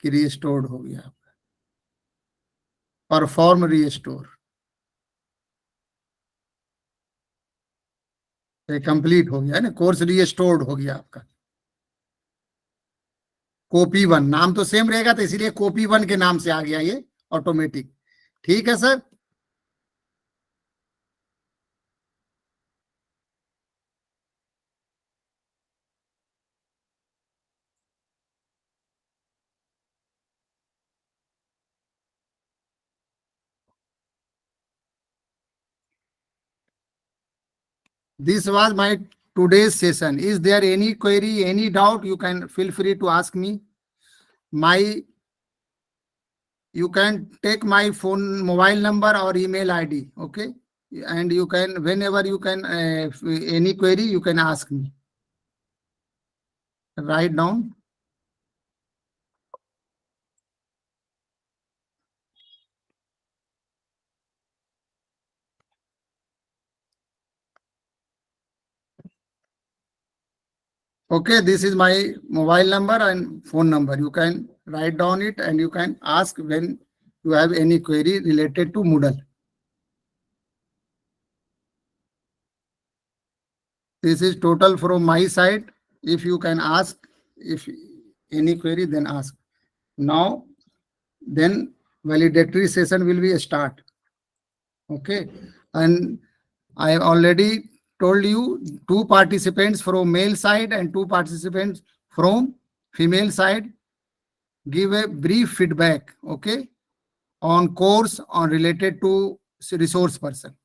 कि रीस्टोर्ड हो गया आपका, परफॉर्म रीस्टोर, कंप्लीट हो गया है ना, कोर्स रीस्टोर्ड हो गया आपका। कॉपी 1 नाम तो सेम रहेगा, तो इसीलिए कॉपी 1 के नाम से आ गया ये ऑटोमेटिक। ठीक है sir. This was my today's session. Is there any query, any doubt? You can feel free to ask me. My you can take my phone, mobile number or email ID, okay? And you can, whenever you can, any query, you can ask me. Write down. Okay, this is my mobile number and phone number. You can write down it and you can ask when you have any query related to Moodle. This is total from my side. If you can ask, if any query, then ask. Now, then validatory session will be a start. Okay, and I have already told you 2 participants from male side and 2 participants from female side give a brief feedback, okay, on course on related to resource person.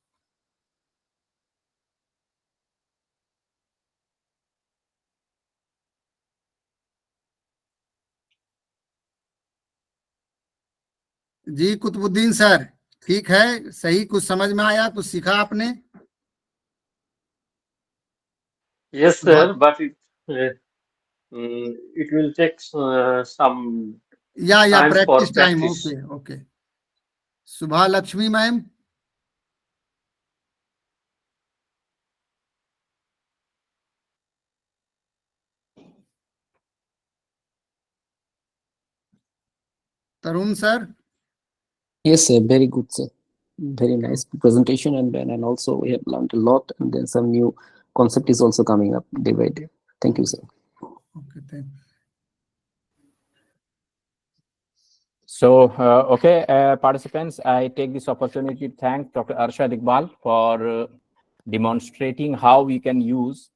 जी Qutubuddin sir, ठीक है, सही, कुछ समझ में आया, कुछ सीखा आपने? Yes, sir, but it will take some या time for practice time. practice. Okay okay. Subhash Lakshmi ma'am. Tarun sir. Yes, sir. Very good, sir. Very nice presentation, and also we have learned a lot, and then some new concept is also coming up day by day. Thank you, sir. Okay, thank you. So, participants, I take this opportunity to thank Dr. Arshad Iqbal for demonstrating how we can use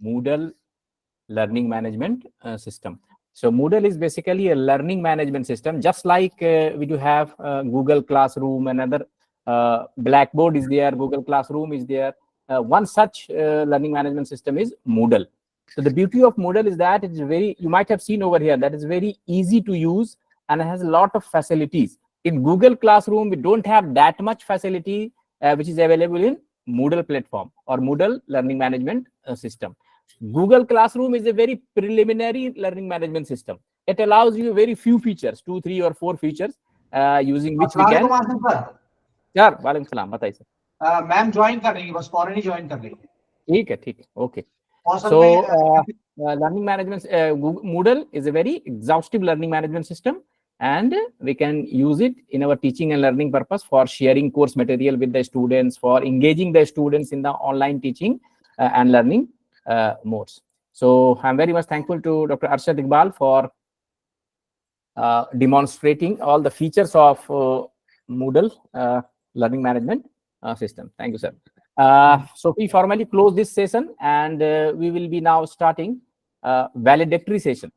Moodle learning management system. So Moodle is basically a learning management system, just like we do have Google Classroom and other Blackboard is there, Google Classroom is there. One such learning management system is Moodle. So the beauty of Moodle is that it's very, you might have seen over here, that is very easy to use and it has a lot of facilities. In Google Classroom, we don't have that much facility which is available in Moodle platform or Moodle learning management system. Google Classroom is a very preliminary learning management system. It allows you very few features, 2, 3 or 4 features using which we can. यार वालेकुम सलाम, बताइए sir. Ma'am join कर रही है, बस फौरन ही join कर रही है. ठीक है, okay. So learning management Moodle is a very exhaustive learning management system, and we can use it in our teaching and learning purpose for sharing course material with the students, for engaging the students in the online teaching and learning modes. So I'm very much thankful to Dr. Arshad Iqbal for demonstrating all the features of Moodle learning management system. Thank you, sir. So we formally close this session, and we will be now starting valedictory session.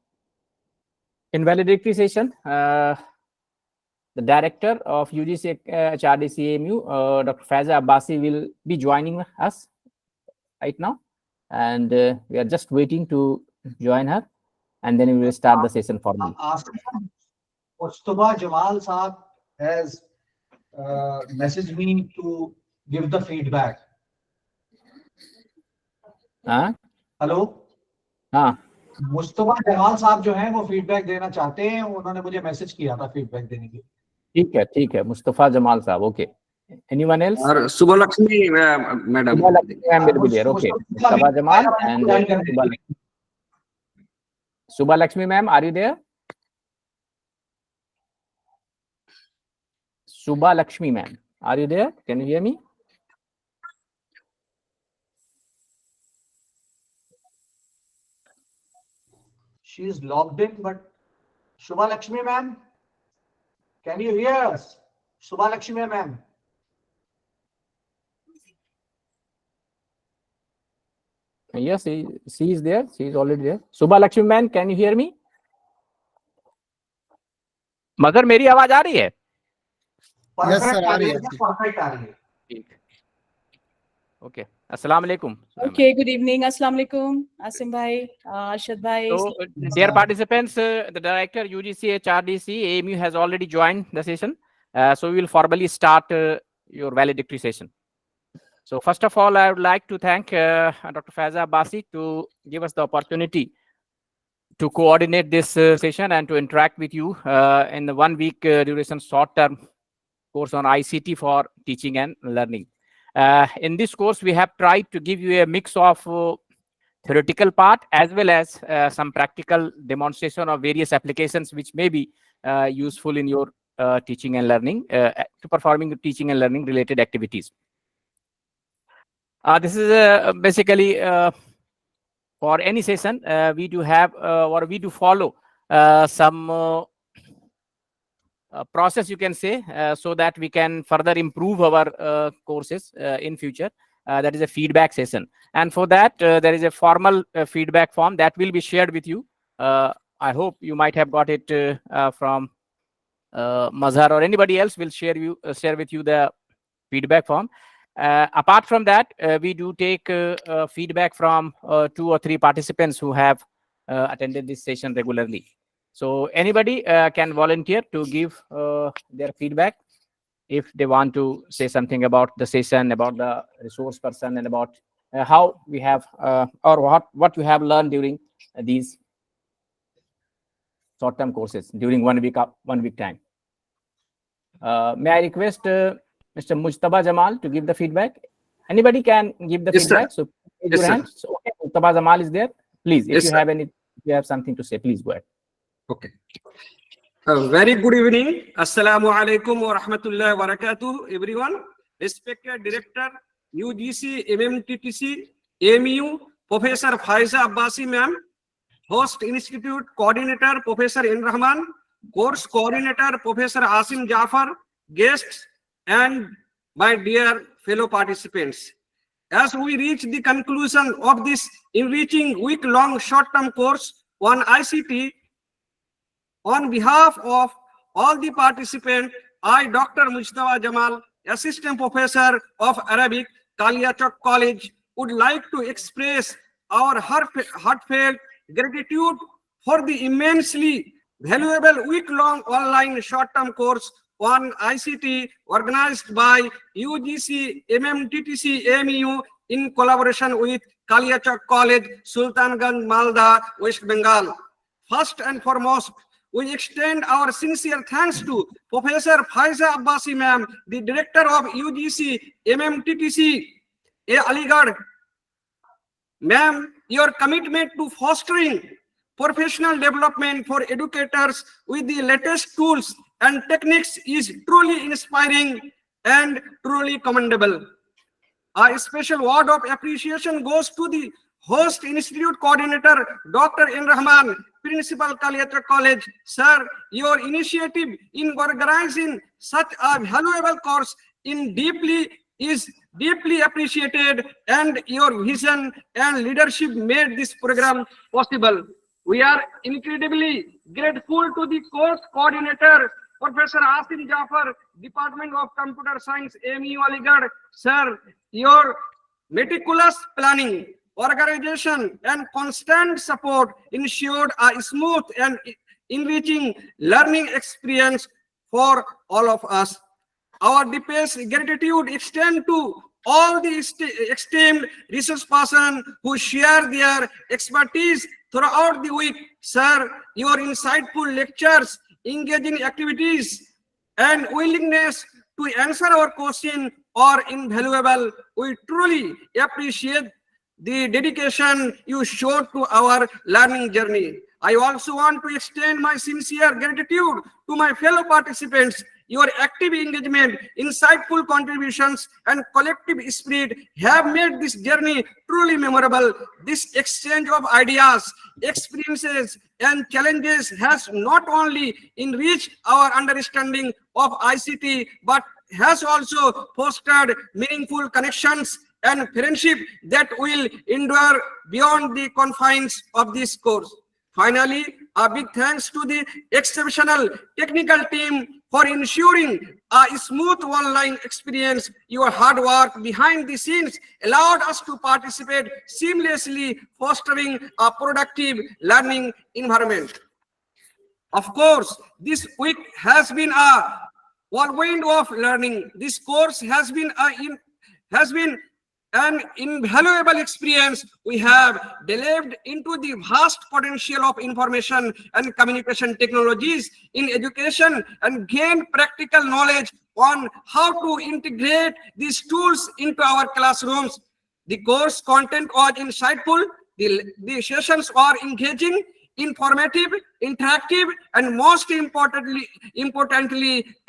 In valedictory session, the director of UGC HRD CMU, Dr. Faiza Abbasi, will be joining us right now, and we are just waiting to join her, and then we will start the session formally. Mustafa Jamal Saab has messaged me to give the feedback. Hello. हाँ. मुस्तफा जमाल साहब जो हैं वो feedback देना चाहते हैं, उन्होंने मुझे मैसेज किया था फीडबैक देने के लिए. ठीक है, मुस्तफा जमाल साहब. ओके. Anyone else? और सुबह Lakshmi madam. Subha Lakshmi ma'am will be there. Okay. Mustafa Jamal and Subha Lakshmi ma'am, are you there? Subha Lakshmi ma'am, are you there? Can you hear me? She is logged in, but Subha Lakshmi ma'am, can you hear us? Subha Lakshmi ma'am. Yes, she is there. She is already there. Subha Lakshmi ma'am, can you hear me? मगर मेरी आवाज आ रही है? Yes sir, आ रही है. Perfect आ रही है. ठीक. Okay. Assalamu alaikum. Okay, good evening. Assalamu alaikum. Asim bhai, Arshad bhai. So, dear participants, the director UGC HRDC AMU has already joined the session. So we will formally start your valedictory session. So first of all, I would like to thank Dr. Faiza Abbasi to give us the opportunity to coordinate this session and to interact with you in the 1 week duration short-term course on ICT for teaching and learning. In this course, we have tried to give you a mix of theoretical part as well as some practical demonstration of various applications which may be useful in your teaching and learning, to performing teaching and learning related activities. This is basically for any session, we do have or we do follow some process, you can say, so that we can further improve our courses in future. That is a feedback session. And for that, there is a formal feedback form that will be shared with you. I hope you might have got it from Mazhar, or anybody else will share with you the feedback form. Apart from that, we do take feedback from 2 or 3 participants who have attended this session regularly. So anybody can volunteer to give their feedback if they want to say something about the session, about the resource person, and about how we have or what you have learned during these short-term courses during 1 week time. May I request Mr. Mujtaba Jamal to give the feedback? Anybody can give the feedback. Sir. So raise your hand. So, okay, Mujtaba Jamal is there. Please, if Yes, you have something to say, please go ahead. Okay. Very good evening. Assalamu alaikum wa rahmatullahi wa barakatuh, everyone. Respected Director, UGC, MMTTC, AMU, Professor Faiza Abbasi ma'am, Host Institute Coordinator, Professor N. Rahman, Course Coordinator, Professor Asim Jafar, guests, and my dear fellow participants. As we reach the conclusion of this enriching week-long short-term course on ICT, on behalf of all the participants, I, Dr. Mujtaba Jamal, Assistant Professor of Arabic, Kaliachok College, would like to express our heartfelt gratitude for the immensely valuable week-long online short-term course on ICT organized by UGC, MMTTC, AMU in collaboration with Kaliachok College, Sultanganj, Malda, West Bengal. First and foremost, we extend our sincere thanks to Professor Faiza Abbasi ma'am, the Director of UGC, MMTTC, Aligarh. Ma'am, your commitment to fostering professional development for educators with the latest tools and techniques is truly inspiring and truly commendable. A special word of appreciation goes to the Host Institute Coordinator, Dr. N. Rahman, Principal, Kaliachok College. Sir, your initiative in organizing such a valuable course is deeply appreciated, and your vision and leadership made this program possible. We are incredibly grateful to the course coordinator, Professor Asim Jafar, Department of Computer Science, AMU Aligarh. Sir, your meticulous planning, organization, and constant support ensured a smooth and enriching learning experience for all of us. Our deepest gratitude extends to all the esteemed resource persons who share their expertise throughout the week. Sir, your insightful lectures, engaging activities, and willingness to answer our question are invaluable. We truly appreciate the dedication you showed to our learning journey. I also want to extend my sincere gratitude to my fellow participants. Your active engagement, insightful contributions, and collective spirit have made this journey truly memorable. This exchange of ideas, experiences, and challenges has not only enriched our understanding of ICT, but has also fostered meaningful connections and friendship that will endure beyond the confines of this course. Finally, A big thanks to the exceptional technical team for ensuring a smooth online experience. Your hard work behind the scenes allowed us to participate seamlessly, fostering a productive learning environment. Of course, this week has been a whirlwind of learning. This course has been an invaluable experience. We have delved into the vast potential of information and communication technologies in education and gained practical knowledge on how to integrate these tools into our classrooms. The course content was insightful. The sessions are engaging, informative, interactive, and most importantly,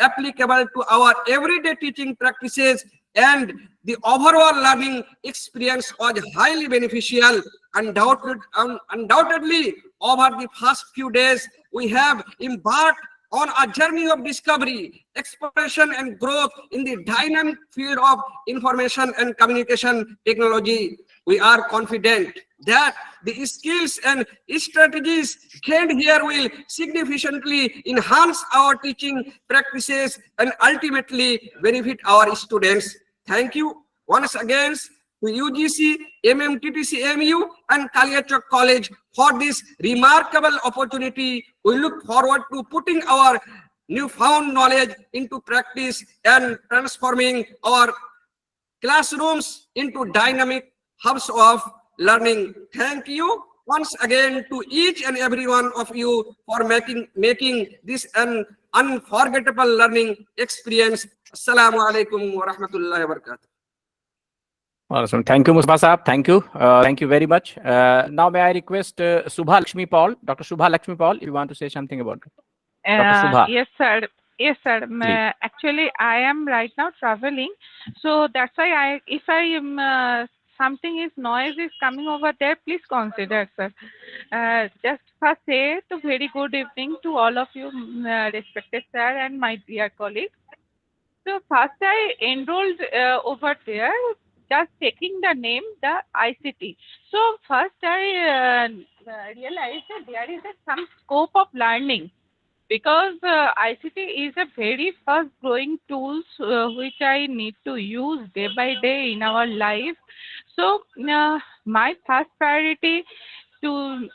applicable to our everyday teaching practices, and the overall learning experience was highly beneficial. Undoubtedly, over the past few days, we have embarked on a journey of discovery, exploration, and growth in the dynamic field of information and communication technology. We are confident that the skills and strategies gained here will significantly enhance our teaching practices and ultimately benefit our students. Thank you once again to UGC, MMTTC MU, and Kaliachok College for this remarkable opportunity. We look forward to putting our newfound knowledge into practice and transforming our classrooms into dynamic hubs of learning. Thank you once again to each and every one of you for making this an unforgettable learning experience. Assalamu alaikum wa rahmatullahi wa barakatuh. Awesome. Thank you, Musbah Saab. Thank you. Thank you very much. Now may I request Subha Lakshmi Paul, Dr. Subha Lakshmi Paul, if you want to say something about it. Dr. Subha. Yes, sir. Yes, sir. Actually, I am right now traveling, so that's why if I am something is noise is coming over there, please consider, sir. Just first say to very good evening to all of you, respected sir and my dear colleagues. So first I enrolled over there, just taking the name, the ICT. So first I realized that there is some scope of learning, because ICT is a very fast growing tools which I need to use day by day in our life. So my first priority to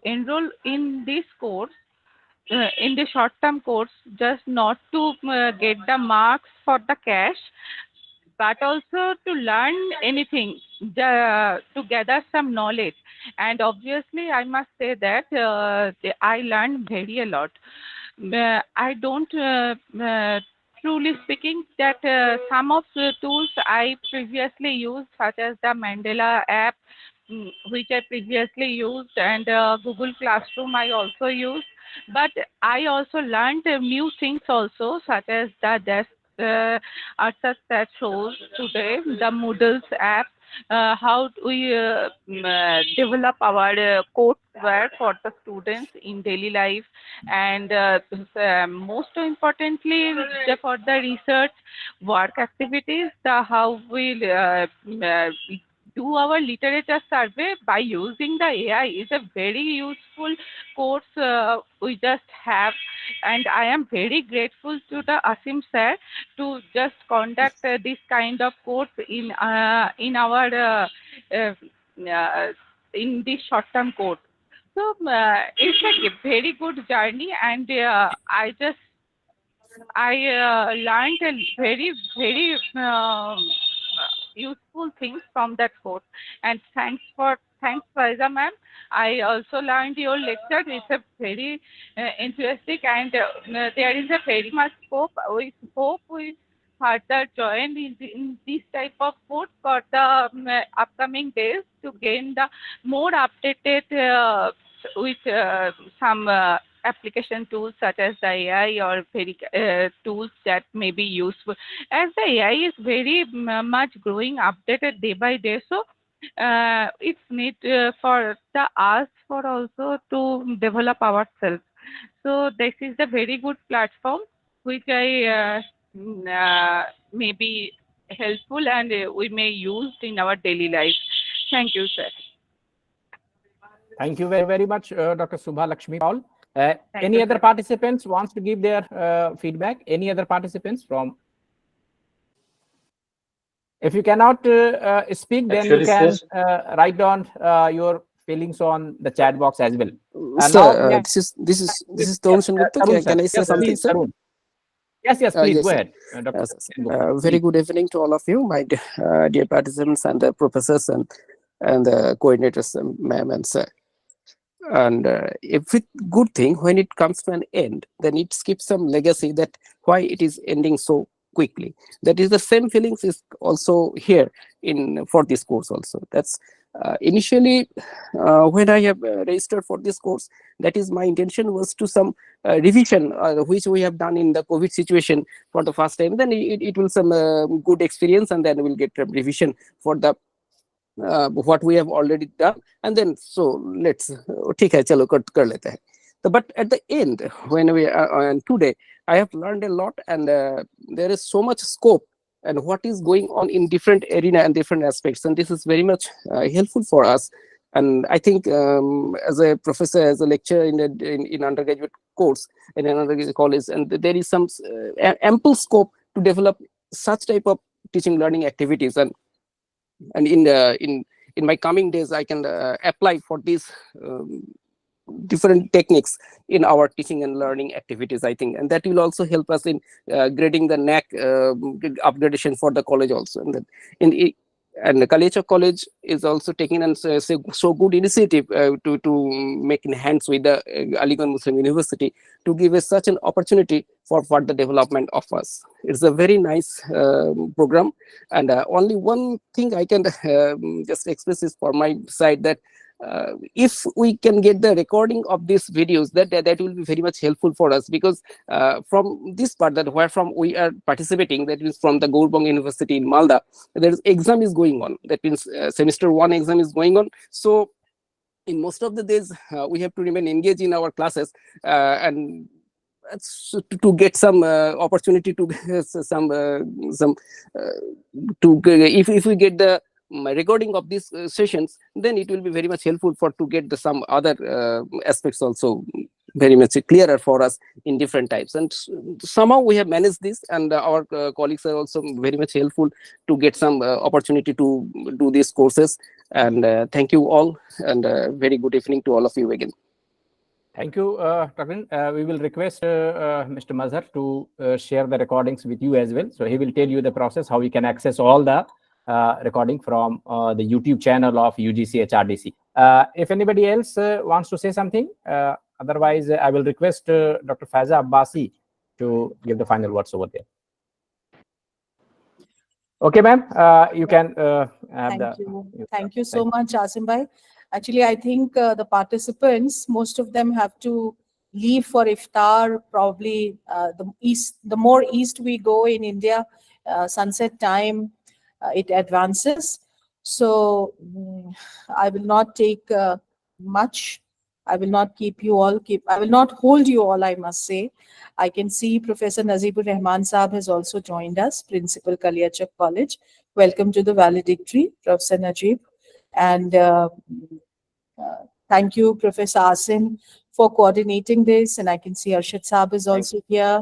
enroll in this course, in the short term course, just not to get the marks for the cash, but also to learn anything, to gather some knowledge. And obviously, I must say that I learned very a lot. I don't, truly speaking, that some of the tools I previously used, such as the Mandela app, which I previously used, and Google Classroom I also used. But I also learned new things also, such as the desk such that shows today, the Moodle's app, how we develop our courseware for the students in daily life, and most importantly, for the research work activities, how we do our literature survey by using the AI is a very useful course we just have. And I am very grateful to the Asim sir to just conduct this kind of course in our in this short-term course. So it's a very good journey, and I learned a very useful things from that course. And thanks Faiza ma'am. I also learned your lecture. It's a very interesting, and there is a very much scope. We hope we further join in this type of course for the upcoming days to gain the more updated with some application tools such as the AI or very tools that may be useful, as the AI is very much growing, updated day by day. So it's need for the us for also to develop ourselves. So this is a very good platform which I may be helpful, and we may use in our daily life. Thank you, sir. Thank you very, very much, Dr. Subha Lakshmi Paul. Any you, other sir. participants wants to give their feedback? Any other participants from? If you cannot speak, then you Actually, can sir, write down your feelings on the chat box as well. And now, Sir, this is Tarun Gupta. Tarun, sir. Can I say Yes, something, please, sir? Tarun. Yes, please Yes, go sir. ahead, Dr. Yes, Gupta. very Please. good evening to all of you, my dear participants and the professors and the coordinators, ma'am and sir. And every good thing, when it comes to an end, then it skips some legacy that why it is ending so quickly. That is the same feelings is also here for this course also. That's initially when I have registered for this course, that is my intention was to some revision which we have done in the COVID situation for the first time. Then it will some good experience, and then we'll get a revision for the what we have already done, and then so let's ठीक है चलो कर लेते हैं. But at the end, when we and today I have learned a lot, and there is so much scope and what is going on in different arena and different aspects, and this is very much helpful for us. And I think as a professor, as a lecturer in undergraduate course in an undergraduate college, and there is some ample scope to develop such type of teaching learning activities, and in my coming days I can apply for these different techniques in our teaching and learning activities, I think, and that will also help us in grading the NAC upgradation for the college also. And the Kalyachak College is also taking an so good initiative to make in hands with the Aligarh Muslim University to give us such an opportunity for further development of us. It's a very nice program, and only one thing I can just express is for my side that if we can get the recording of these videos, that will be very much helpful for us, because from this part that where from we are participating, that is from the Gourbang University in Malda, there is exam is going on. That means semester 1 exam is going on. So in most of the days we have to remain engaged in our classes and to get some opportunity to if we get the recording of these sessions, then it will be very much helpful to get some other aspects also very much clearer for us in different types. And somehow we have managed this, and our colleagues are also very much helpful to get some opportunity to do these courses. And thank you all, and very good evening to all of you again. Thank you, Praveen. We will request Mr. Mazhar to share the recordings with you as well. So he will tell you the process, how you can access all the recording from the YouTube channel of UGC HRDC. If anybody else wants to say something, otherwise I will request Dr. Faiza Abbasi to give the final words over there. Okay, ma'am, you can have Thank you so much, Asim bhai. Actually, I think the participants, most of them have to leave for iftar. Probably the more east we go in India, sunset time, it advances. So I will not take much. I will not keep you all. I will not hold you all, I must say. I can see Professor Nazibur Rahman Saab has also joined us, Principal Kalyachak College. Welcome to the valedictory, Professor Najib. And thank you, Professor Asim, for coordinating this. And I can see Arshad Saab is also here.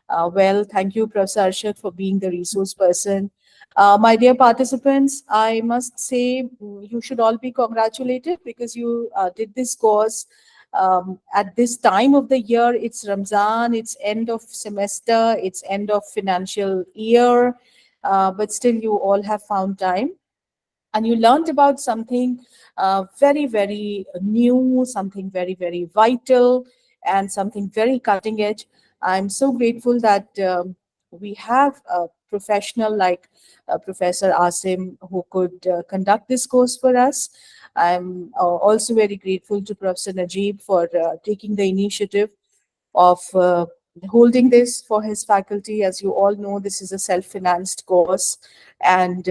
Well, thank you, Professor Arshad, for being the resource person. My dear participants, I must say you should all be congratulated because you did this course at this time of the year. It's Ramzan, it's end of semester, it's end of financial year, but still you all have found time. And you learned about something very, very new, something very, very vital, and something very cutting edge. I'm so grateful that we have a professional like Professor Asim who could conduct this course for us. I'm also very grateful to Professor Najib for taking the initiative of holding this for his faculty. As you all know, this is a self-financed course, and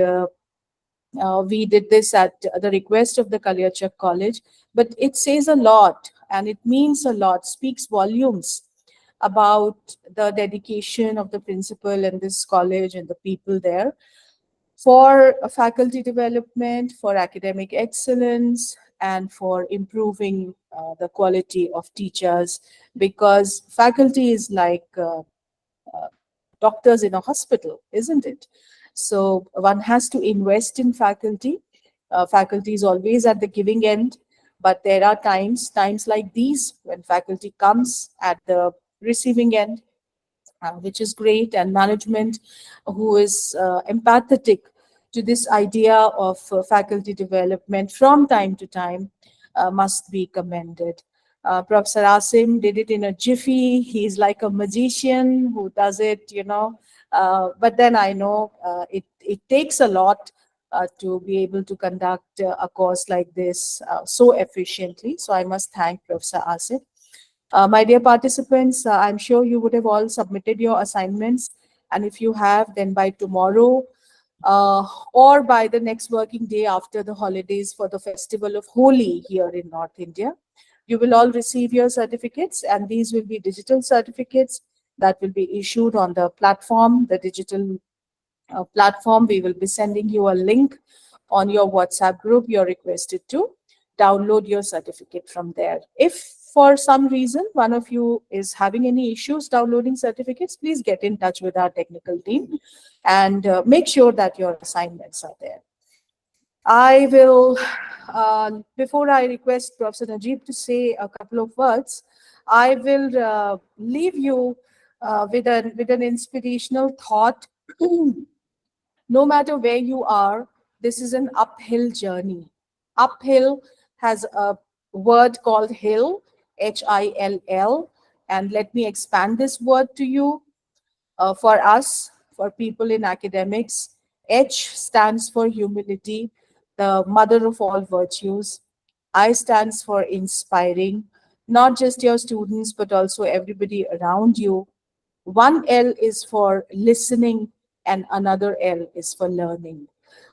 we did this at the request of the Kalyachak College, but it says a lot and it means a lot, speaks volumes about the dedication of the principal and this college and the people there for faculty development, for academic excellence, and for improving the quality of teachers, because faculty is like doctors in a hospital, isn't it? So one has to invest in faculty. Faculty is always at the giving end, but there are times like these when faculty comes at the receiving end, which is great, and management who is empathetic to this idea of faculty development from time to time must be commended. Professor Asim did it in a jiffy. He's like a magician who does it, but then I know it takes a lot to be able to conduct a course like this so efficiently. So I must thank Professor Asim. My dear participants, I'm sure you would have all submitted your assignments. And if you have, then by tomorrow or by the next working day after the holidays for the festival of Holi here in North India, you will all receive your certificates, and these will be digital certificates that will be issued on the platform, the digital platform. We will be sending you a link on your WhatsApp group. You're requested to download your certificate from there. If for some reason one of you is having any issues downloading certificates, please get in touch with our technical team and make sure that your assignments are there. I will, before I request Professor Najib to say a couple of words, I will leave you with an inspirational thought. No matter where you are, this is an uphill journey. Uphill has a word called hill, H-I-L-L, and let me expand this word to you. For us, for people in academics, H stands for humility, the mother of all virtues. I stands for inspiring, not just your students, but also everybody around you. One L is for listening, and another L is for learning.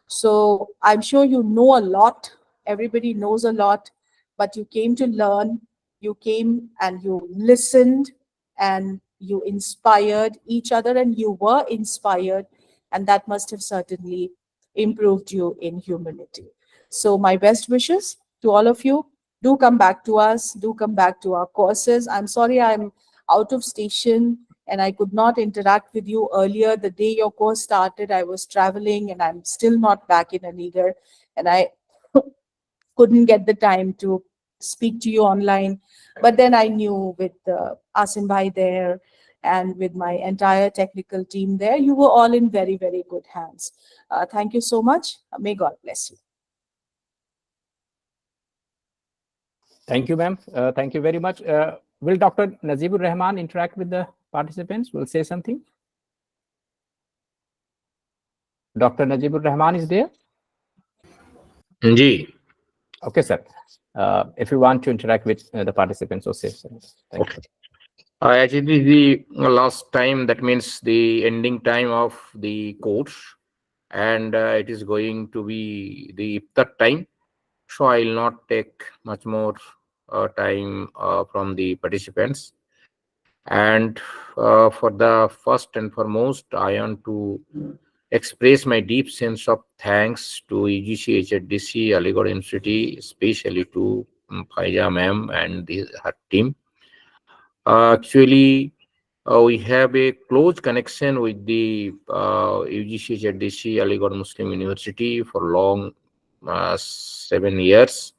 So I'm sure you know a lot. Everybody knows a lot, but you came to learn. You came and you listened and you inspired each other, and you were inspired, and that must have certainly improved you in humility. So my best wishes to all of you. Do come back to us. Do come back to our courses. I'm sorry I'm out of station and I could not interact with you earlier. The day your course started, I was traveling and I'm still not back in Aligarh, and I couldn't get the time to speak to you online. But then I knew with Asim Bhai there and with my entire technical team there, you were all in very, very good hands. Thank you so much. May God bless you. Thank you, ma'am. Thank you very much. Will Dr. Najibur Rahman interact with the participants? Will say something? Dr. Najibur Rahman is there? Ji. Okay, sir. If you want to interact with the participants, so say so. Thank you. Actually, the last time, that means the ending time of the course, and it is going to be the third time. So I will not take much more time from the participants. And for the first and foremost, I want to express my deep sense of thanks to UGC HRDC Aligarh University, especially to Faiza ma'am and her team. Actually, we have a close connection with the UGC HRDC Aligarh Muslim University for long 7 years,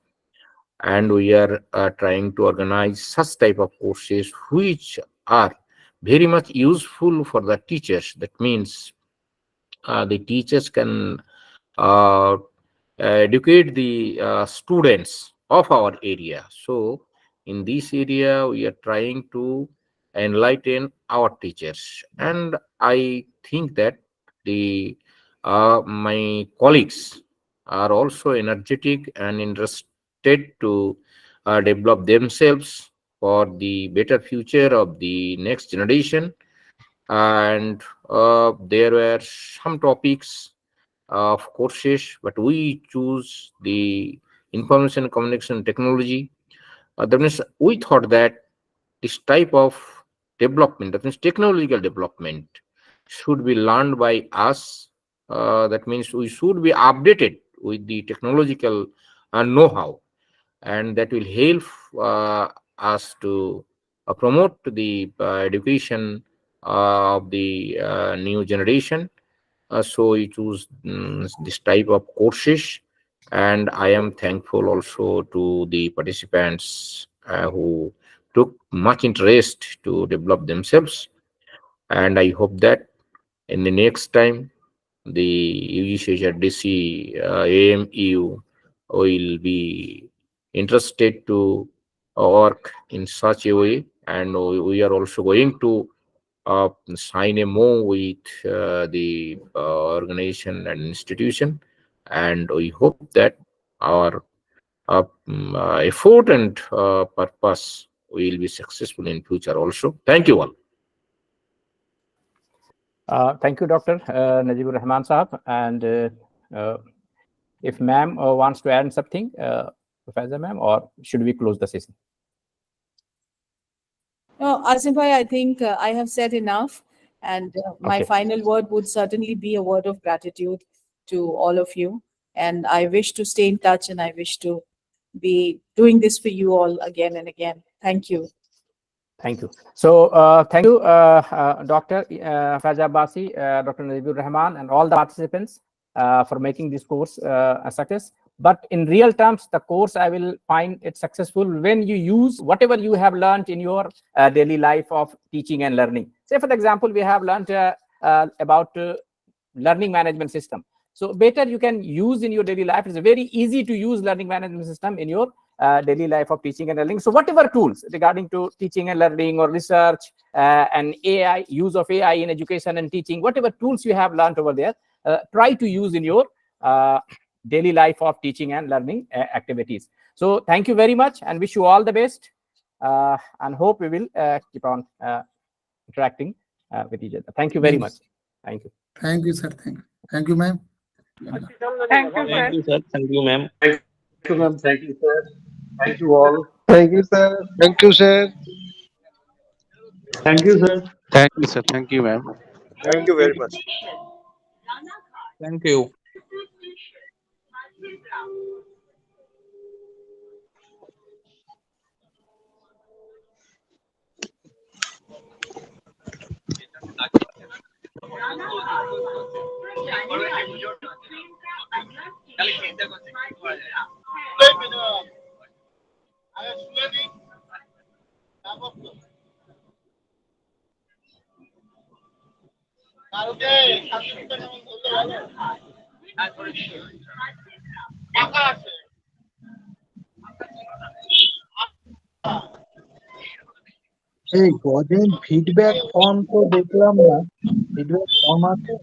and we are trying to organize such type of courses which are very much useful for the teachers. That means the teachers can educate the students of our area. So in this area, we are trying to enlighten our teachers, and I think that the my colleagues are also energetic and interested to develop themselves for the better future of the next generation. And there were some topics of courses, but we choose the information communication technology. That means we thought that this type of development, that means technological development, should be learned by us. That means we should be updated with the technological know-how. and that will help us to promote the education of the new generation. So we choose this type of courses, and I am thankful also to the participants who took much interest to develop themselves. And I hope that in the next time the UGC HRDC AMU will be interested to work in such a way, and we are also going to sign a MOU with the organization and institution, and we hope that our effort and purpose will be successful in future also. Thank you all. Thank you, Dr. Najibur Rahman Sahab. And if ma'am wants to add something, Professor ma'am, or should we close the session? No, Asim bhai, I think I have said enough. And my Okay. final word would certainly be a word of gratitude to all of you. And I wish to stay in touch, and I wish to be doing this for you all again and again. Thank you. Thank you. So thank you, Dr. Faiz Abbasi, Dr. Najibur Rahman, and all the participants for making this course a success. But in real terms, the course, I will find it successful when you use whatever you have learned in your daily life of teaching and learning. Say, for example, we have learned about learning management system. So better you can use in your daily life. It's very easy to use learning management system in your daily life of teaching and learning. So whatever tools regarding to teaching and learning or research and AI, use of AI in education and teaching, whatever tools you have learned over there, try to use in your daily life of teaching and learning activities. So thank you very much, and wish you all the best, and hope we will keep on interacting with each other. Thank you very much. Thank you. Thank you, sir. Thank you, ma'am. Thank you, sir. sir. Thank you, ma'am. Thank you, ma'am. Thank you, sir. Thank you all. Thank you, sir. Thank you, sir. Thank you, sir. Thank you, sir. Thank you, ma'am. Thank you very much. Thank you. এই কদিন feedback form তো দেখলাম না, feedback form আছে?